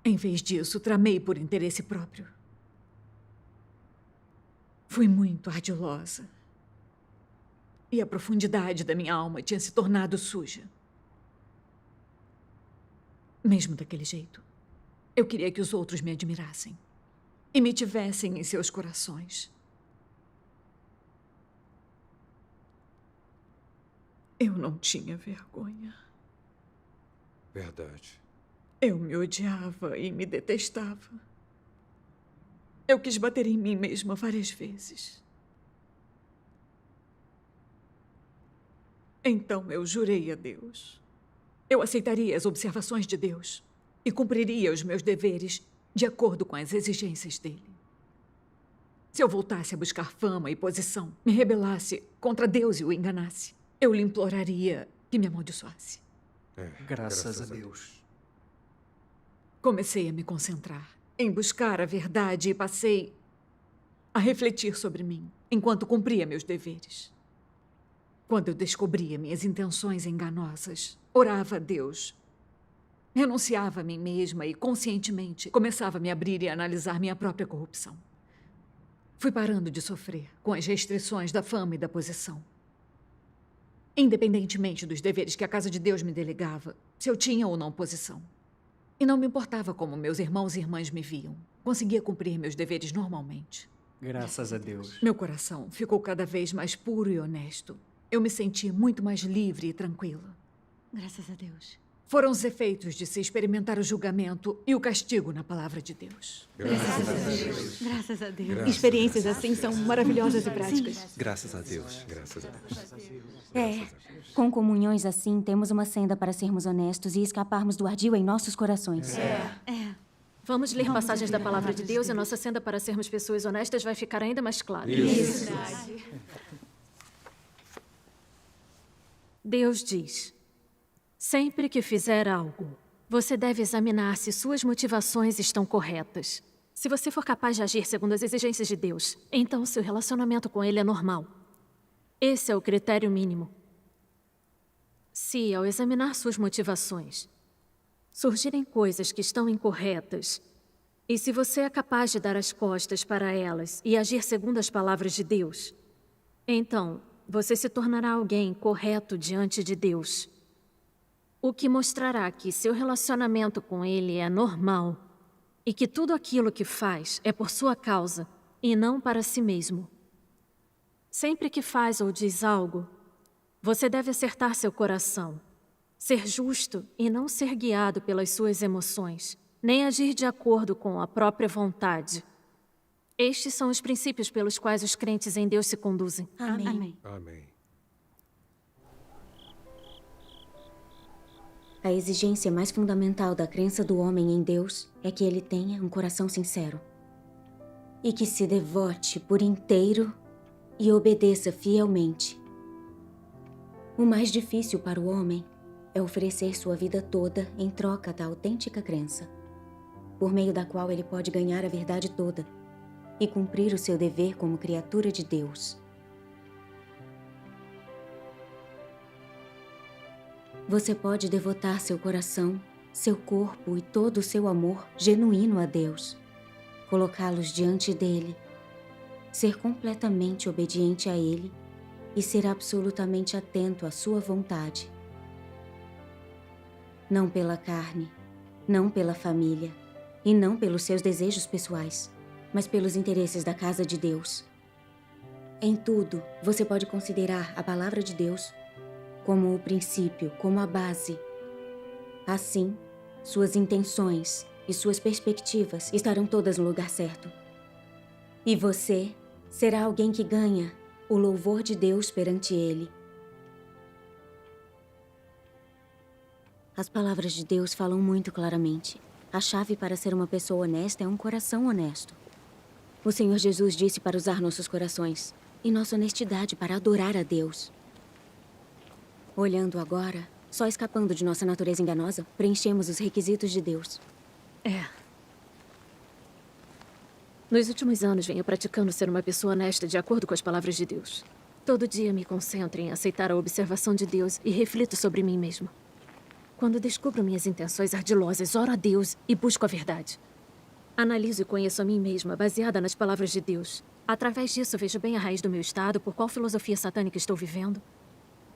Em vez disso, tramei por interesse próprio. Fui muito ardilosa. E a profundidade da minha alma tinha se tornado suja. Mesmo daquele jeito, eu queria que os outros me admirassem e me tivessem em seus corações. Eu não tinha vergonha. Verdade. Eu me odiava e me detestava. Eu quis bater em mim mesma várias vezes. Então eu jurei a Deus. Eu aceitaria as observações de Deus e cumpriria os meus deveres de acordo com as exigências dele. Se eu voltasse a buscar fama e posição, me rebelasse contra Deus e o enganasse, eu lhe imploraria que me amaldiçoasse. Graças a Deus. Comecei a me concentrar em buscar a verdade e passei a refletir sobre mim enquanto cumpria meus deveres. Quando eu descobria minhas intenções enganosas, orava a Deus, Renunciava a mim mesma e, conscientemente, começava a me abrir e analisar minha própria corrupção. Fui parando de sofrer com as restrições da fama e da posição. Independentemente dos deveres que a Casa de Deus me delegava, se eu tinha ou não posição. E não me importava como meus irmãos e irmãs me viam. Conseguia cumprir meus deveres normalmente. Graças a Deus. Meu coração ficou cada vez mais puro e honesto. Eu me senti muito mais livre e tranquila. Graças a Deus. Foram os efeitos de se experimentar o julgamento e o castigo na palavra de Deus. Graças a Deus. Graças a Deus. Graças Experiências a Deus. assim são maravilhosas e práticas. Graças a Deus. Graças a Deus. Com comunhões assim, temos uma senda para sermos honestos e escaparmos do ardil em nossos corações. Vamos ler passagens da palavra de Deus e nossa senda para sermos pessoas honestas vai ficar ainda mais clara. Isso. Deus diz: sempre que fizer algo, você deve examinar se suas motivações estão corretas. Se você for capaz de agir segundo as exigências de Deus, então seu relacionamento com Ele é normal. Esse é o critério mínimo. Se, ao examinar suas motivações, surgirem coisas que estão incorretas, e se você é capaz de dar as costas para elas e agir segundo as palavras de Deus, então você se tornará alguém correto diante de Deus. O que mostrará que seu relacionamento com Ele é normal e que tudo aquilo que faz é por sua causa e não para si mesmo. Sempre que faz ou diz algo, você deve acertar seu coração, ser justo e não ser guiado pelas suas emoções, nem agir de acordo com a própria vontade. Estes são os princípios pelos quais os crentes em Deus se conduzem. Amém. Amém. A exigência mais fundamental da crença do homem em Deus é que ele tenha um coração sincero e que se devote por inteiro e obedeça fielmente. O mais difícil para o homem é oferecer sua vida toda em troca da autêntica crença, por meio da qual ele pode ganhar a verdade toda e cumprir o seu dever como criatura de Deus. Você pode devotar seu coração, seu corpo e todo o seu amor genuíno a Deus, colocá-los diante dele, ser completamente obediente a Ele e ser absolutamente atento à sua vontade. Não pela carne, não pela família e não pelos seus desejos pessoais, mas pelos interesses da casa de Deus. Em tudo, você pode considerar a palavra de Deus como o princípio, como a base. Assim, suas intenções e suas perspectivas estarão todas no lugar certo. E você será alguém que ganha o louvor de Deus perante Ele. As palavras de Deus falam muito claramente. A chave para ser uma pessoa honesta é um coração honesto. O Senhor Jesus disse para usar nossos corações e nossa honestidade para adorar a Deus. Olhando agora, só escapando de nossa natureza enganosa, preenchemos os requisitos de Deus. Nos últimos anos, venho praticando ser uma pessoa honesta de acordo com as palavras de Deus. Todo dia me concentro em aceitar a observação de Deus e reflito sobre mim mesmo. Quando descubro minhas intenções ardilosas, oro a Deus e busco a verdade. Analiso e conheço a mim mesma, baseada nas palavras de Deus. Através disso, vejo bem a raiz do meu estado, por qual filosofia satânica estou vivendo,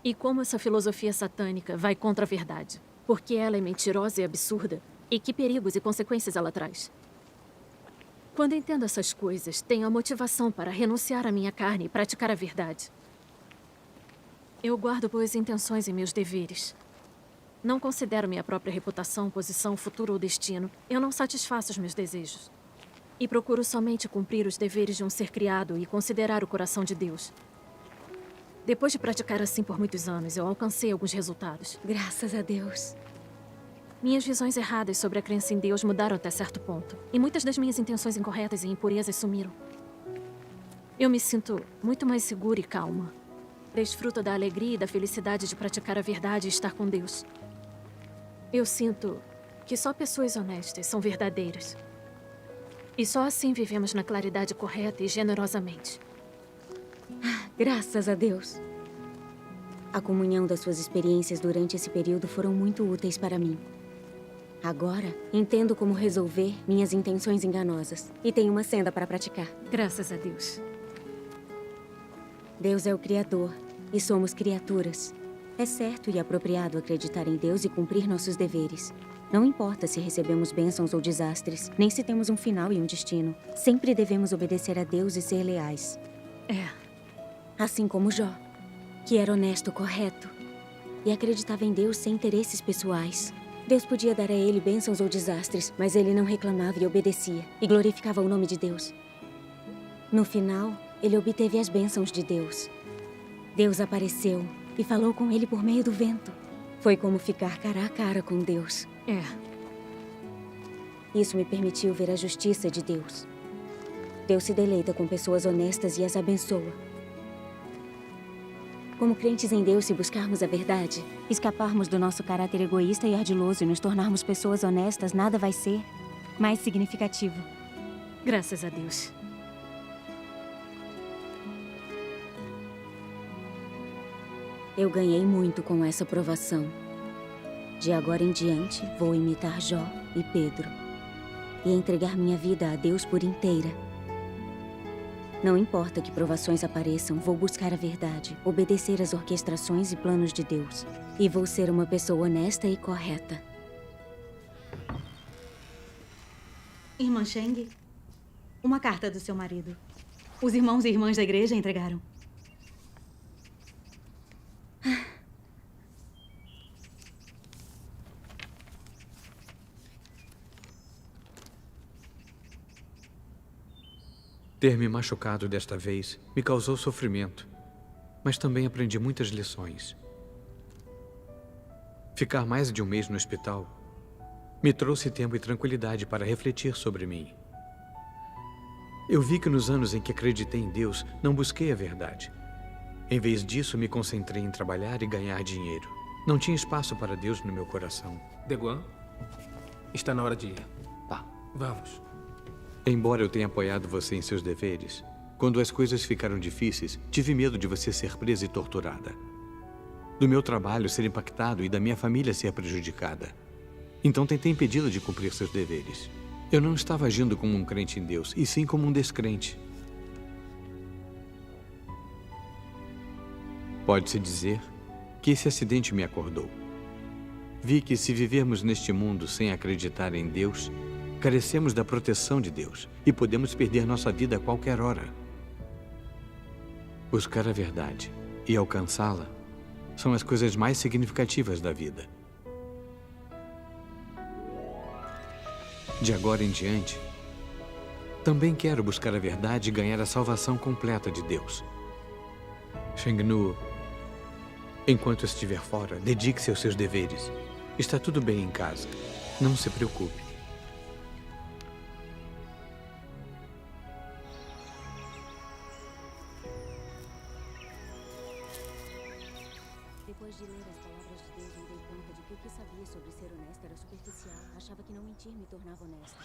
e como essa filosofia satânica vai contra a verdade, porque ela é mentirosa e absurda, e que perigos e consequências ela traz. Quando entendo essas coisas, tenho a motivação para renunciar à minha carne e praticar a verdade. Eu guardo boas intenções em meus deveres. Não considero minha própria reputação, posição, futuro ou destino. Eu não satisfaço os meus desejos. E procuro somente cumprir os deveres de um ser criado e considerar o coração de Deus. Depois de praticar assim por muitos anos, eu alcancei alguns resultados. Graças a Deus. Minhas visões erradas sobre a crença em Deus mudaram até certo ponto. E muitas das minhas intenções incorretas e impurezas sumiram. Eu me sinto muito mais segura e calma. Desfruto da alegria e da felicidade de praticar a verdade e estar com Deus. Eu sinto que só pessoas honestas são verdadeiras. E só assim vivemos na claridade correta e generosamente. Graças a Deus. A comunhão das suas experiências durante esse período foram muito úteis para mim. Agora, entendo como resolver minhas intenções enganosas. E tenho uma senda para praticar. Graças a Deus. Deus é o Criador e somos criaturas. É certo e apropriado acreditar em Deus e cumprir nossos deveres. Não importa se recebemos bênçãos ou desastres, nem se temos um final e um destino. Sempre devemos obedecer a Deus e ser leais. É. Assim como Jó, que era honesto, correto e acreditava em Deus sem interesses pessoais. Deus podia dar a ele bênçãos ou desastres, mas ele não reclamava e obedecia, e glorificava o nome de Deus. No final, ele obteve as bênçãos de Deus. Deus apareceu e falou com ele por meio do vento. Foi como ficar cara a cara com Deus. É. Isso me permitiu ver a justiça de Deus. Deus se deleita com pessoas honestas e as abençoa. Como crentes em Deus, se buscarmos a verdade, escaparmos do nosso caráter egoísta e ardiloso e nos tornarmos pessoas honestas, nada vai ser mais significativo. Graças a Deus. Eu ganhei muito com essa provação. De agora em diante, vou imitar Jó e Pedro e entregar minha vida a Deus por inteira. Não importa que provações apareçam, vou buscar a verdade, obedecer às orquestrações e planos de Deus. E vou ser uma pessoa honesta e correta. Irmã Sheng, uma carta do seu marido. Os irmãos e irmãs da igreja entregaram. Ter me machucado desta vez me causou sofrimento, mas também aprendi muitas lições. Ficar mais de um mês no hospital me trouxe tempo e tranquilidade para refletir sobre mim. Eu vi que nos anos em que acreditei em Deus, não busquei a verdade. Em vez disso, me concentrei em trabalhar e ganhar dinheiro. Não tinha espaço para Deus no meu coração. Deguan, está na hora de ir. Tá. Vamos. Embora eu tenha apoiado você em seus deveres, quando as coisas ficaram difíceis, tive medo de você ser presa e torturada. Do meu trabalho ser impactado e da minha família ser prejudicada. Então tentei impedi-la de cumprir seus deveres. Eu não estava agindo como um crente em Deus, e sim como um descrente. Pode-se dizer que esse acidente me acordou. Vi que se vivermos neste mundo sem acreditar em Deus, carecemos da proteção de Deus e podemos perder nossa vida a qualquer hora. Buscar a verdade e alcançá-la são as coisas mais significativas da vida. De agora em diante, também quero buscar a verdade e ganhar a salvação completa de Deus. Sheng-Nu, enquanto estiver fora, dedique-se aos seus deveres. Está tudo bem em casa. Não se preocupe. Depois de ler as palavras de Deus, me dei conta de que o que sabia sobre ser honesta era superficial. Achava que não mentir me tornava honesta.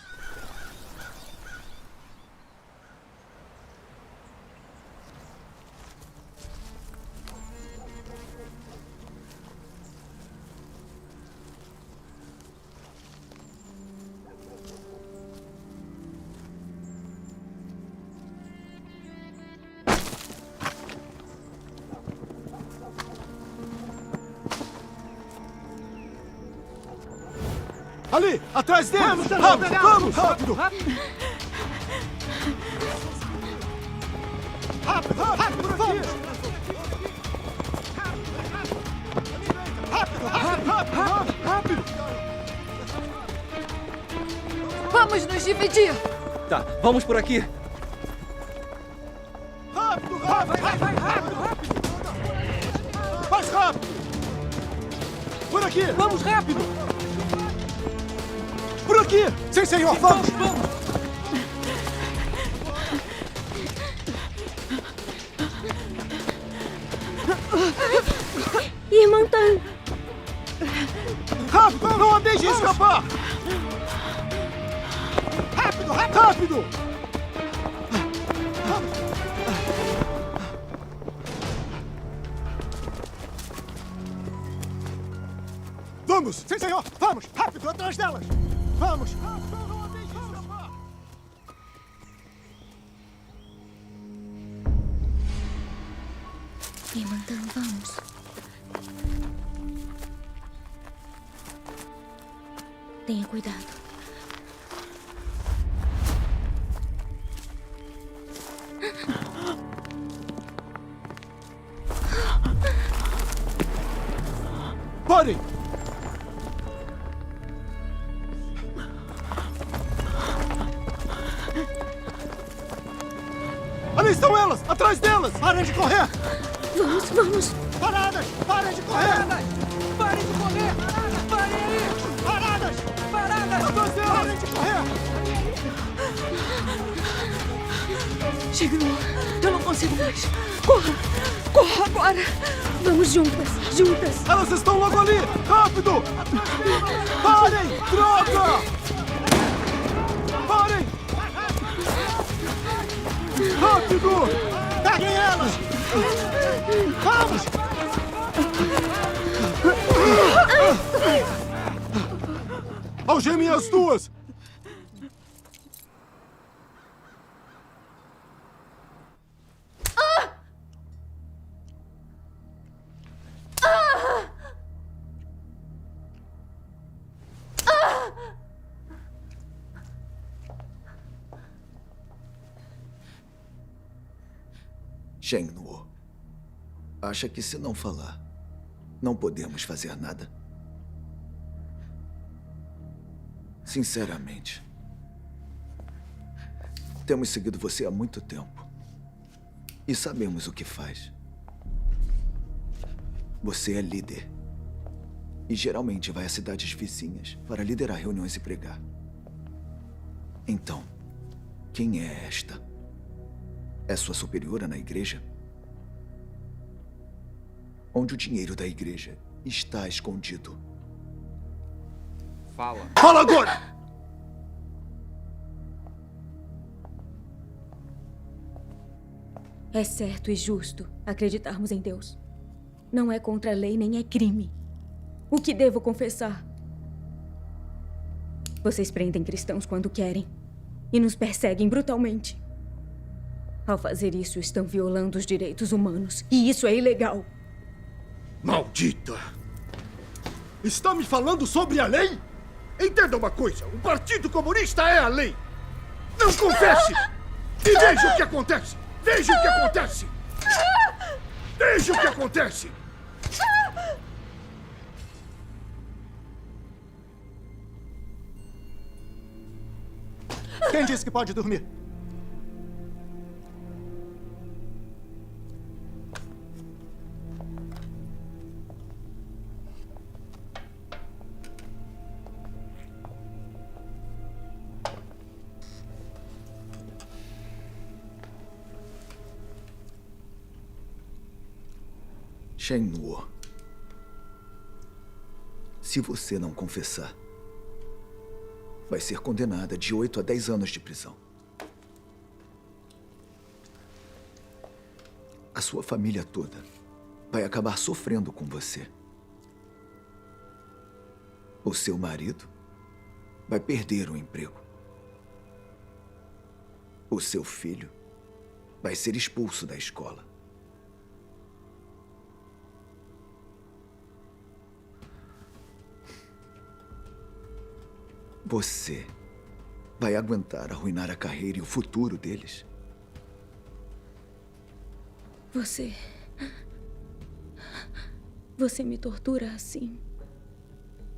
Ali, atrás deles! Rápido, vamos! Rápido! Rápido, rápido, vamos! Rápido, rápido, rápido! Vamos nos dividir! Tá, vamos por aqui. Rápido, rápido! Vai, rápido, rápido! Mais rápido! Por aqui! Vamos rápido! Por aqui! Sim, senhor! Vamos! Irmã Tan! Rápido! Não a deixe escapar! Rápido, rápido! Rápido! Vamos! Sim, senhor! Vamos! Rápido, atrás delas! Vamos! Então, vamos. Tenha cuidado. Parem! Ali estão elas! Atrás delas! Parem de correr! Vamos, vamos! Paradas! Parem de correr! Parem de correr! Parem aí! Paradas! Paradas! Atrás delas! Parem de correr! Chega, eu não consigo mais. Corra! Corra agora! Vamos juntas, juntas! Elas estão logo ali! Rápido! Parem! Droga! Parem! Rápido! Peguem elas! Vamos! Algemem as duas! Sheng-Nuo, acha que se não falar, não podemos fazer nada? Sinceramente, temos seguido você há muito tempo e sabemos o que faz. Você é líder e geralmente vai a cidades vizinhas para liderar reuniões e pregar. Então, quem é esta? É sua superiora na igreja? Onde o dinheiro da igreja está escondido? Fala. Fala agora! É certo e justo acreditarmos em Deus. Não é contra a lei nem é crime. O que devo confessar? Vocês prendem cristãos quando querem e nos perseguem brutalmente. Ao fazer isso, estão violando os direitos humanos. E isso é ilegal. Maldita! Está me falando sobre a lei? Entenda uma coisa. O Partido Comunista é a lei. Não confesse! E veja o que acontece! Veja o que acontece! Veja o que acontece! Quem disse que pode dormir? Sheng-Nuo, se você não confessar, vai ser condenada de 8 a 10 anos de prisão. A sua família toda vai acabar sofrendo com você. O seu marido vai perder o emprego. O seu filho vai ser expulso da escola. Você vai aguentar arruinar a carreira e o futuro deles? Você me tortura assim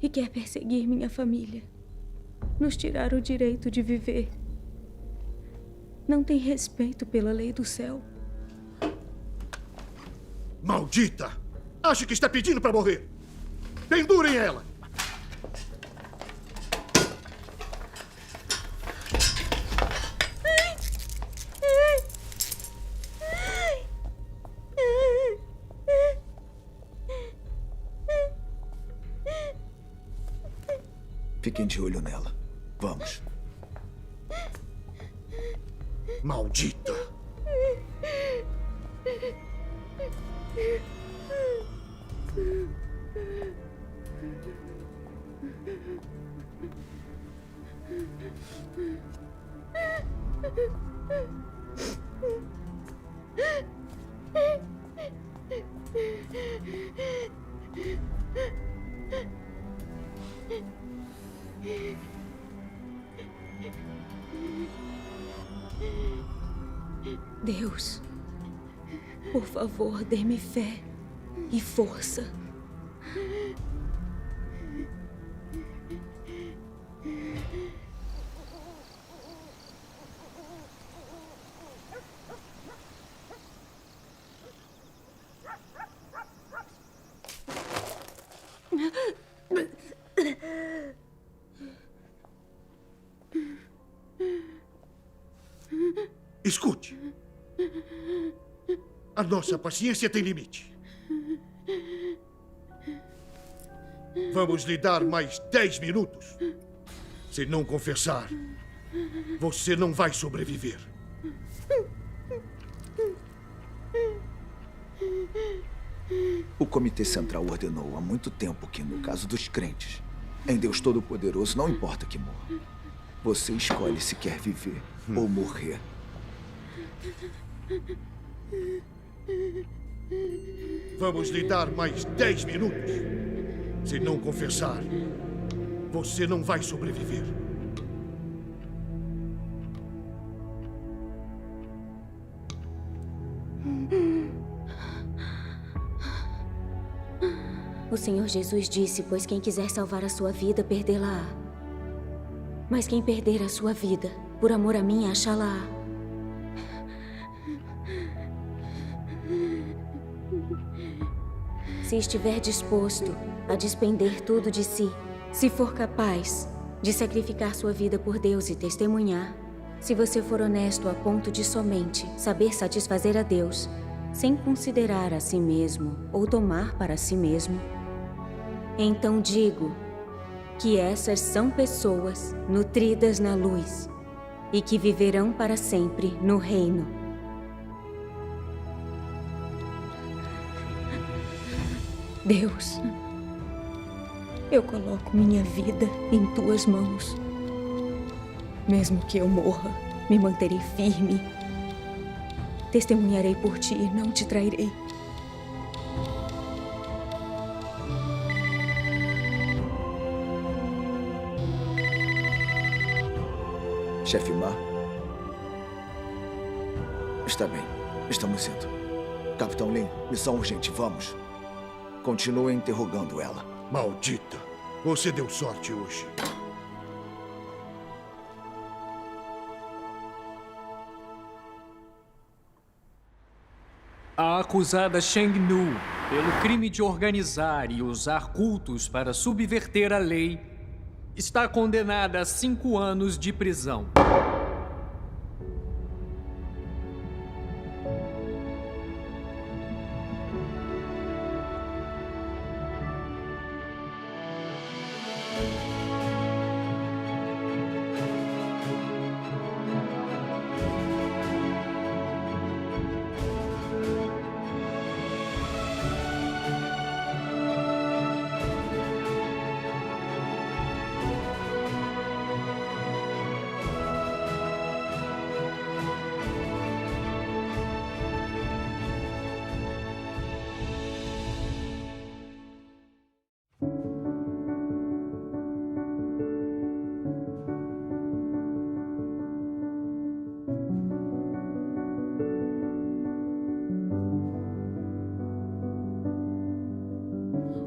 e quer perseguir minha família, nos tirar o direito de viver. Não tem respeito pela lei do céu. Maldita! Acha que está pedindo para morrer? Pendurem ela! Fiquem de olho nela. Vamos. Maldita! Deus, por favor, dê-me fé e força. Escute. A nossa paciência tem limite. Vamos lhe dar mais 10 minutos. Se não confessar, você não vai sobreviver. O Comitê Central ordenou há muito tempo que, no caso dos crentes, em Deus Todo-Poderoso não importa que morra. Você escolhe se quer viver ou morrer. Vamos lhe dar mais 10 minutos. Se não confessar, você não vai sobreviver. O Senhor Jesus disse, pois quem quiser salvar a sua vida, perdê-la-á. Mas quem perder a sua vida, por amor a mim, achá-la-á. Se estiver disposto a despender tudo de si, se for capaz de sacrificar sua vida por Deus e testemunhar, se você for honesto a ponto de somente saber satisfazer a Deus, sem considerar a si mesmo ou tomar para si mesmo, então digo que essas são pessoas nutridas na luz e que viverão para sempre no reino. Deus, eu coloco minha vida em tuas mãos. Mesmo que eu morra, me manterei firme. Testemunharei por ti e não te trairei. Chefe Ma? Está bem, estamos indo. Capitão Lin, missão urgente, vamos. Continue interrogando ela. Maldita! Você deu sorte hoje. A acusada Sheng Nu, pelo crime de organizar e usar cultos para subverter a lei, está condenada a 5 anos de prisão.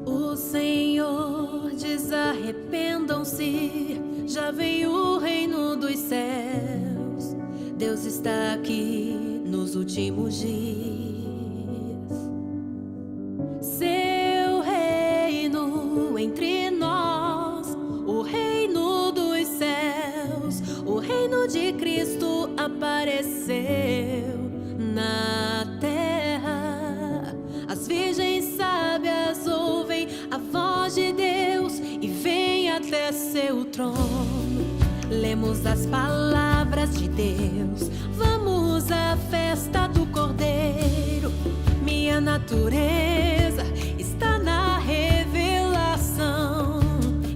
O Senhor diz: arrependam-se, já vem o reino dos céus. Deus está aqui nos últimos dias. Seu reino entre nós, o reino dos céus, o reino de Cristo apareceu na terra. As virgens sábias ouvem a voz de Deus e vêm até seu trono. Lemos as palavras de Deus, vamos à festa do Cordeiro. Minha natureza está na revelação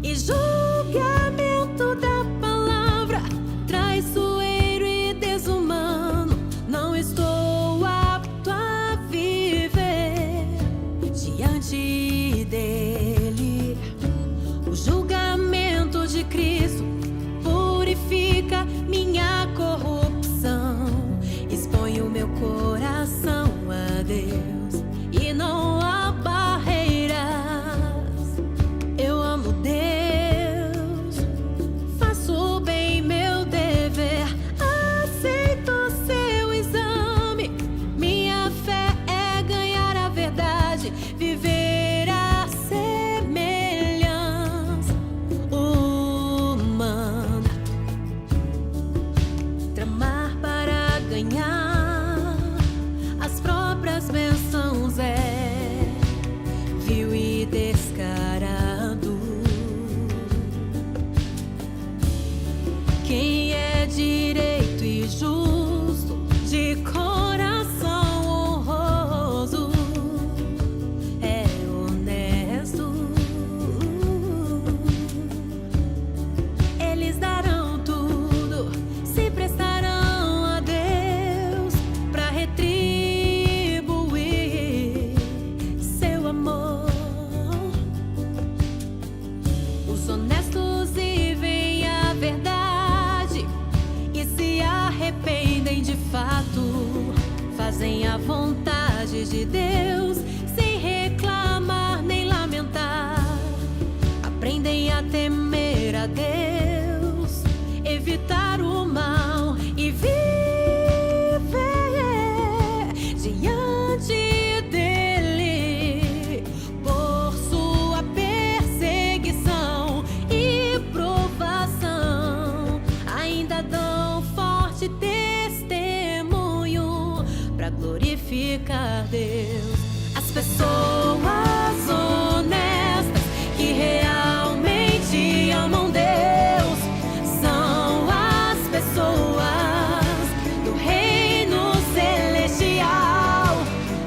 e julgamento da palavra traiçoeiro e desonroso. amar para ganhar as próprias bênçãos é vil e descarado. Quem é direito e justo, de coração honroso, é honesto. Eles darão tudo, se prestarão a Deus para retribuir seu amor. Os honestos vivem a verdade e se arrependem de fato, fazem a vontade de Deus sem reclamar nem lamentar. Aprendem a temer a Deus, evitar o mal e viver diante dele. Por sua perseguição e provação, ainda dão forte testemunho para glorificar Deus. As pessoas honestas que realmente amam Deus são as pessoas do reino celestial.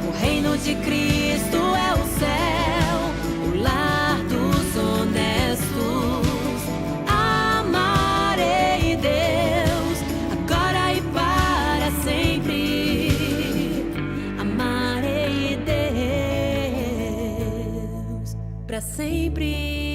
O reino de Cristo é o céu, o lar dos honestos. Amarei Deus agora e para sempre. Amarei Deus para sempre.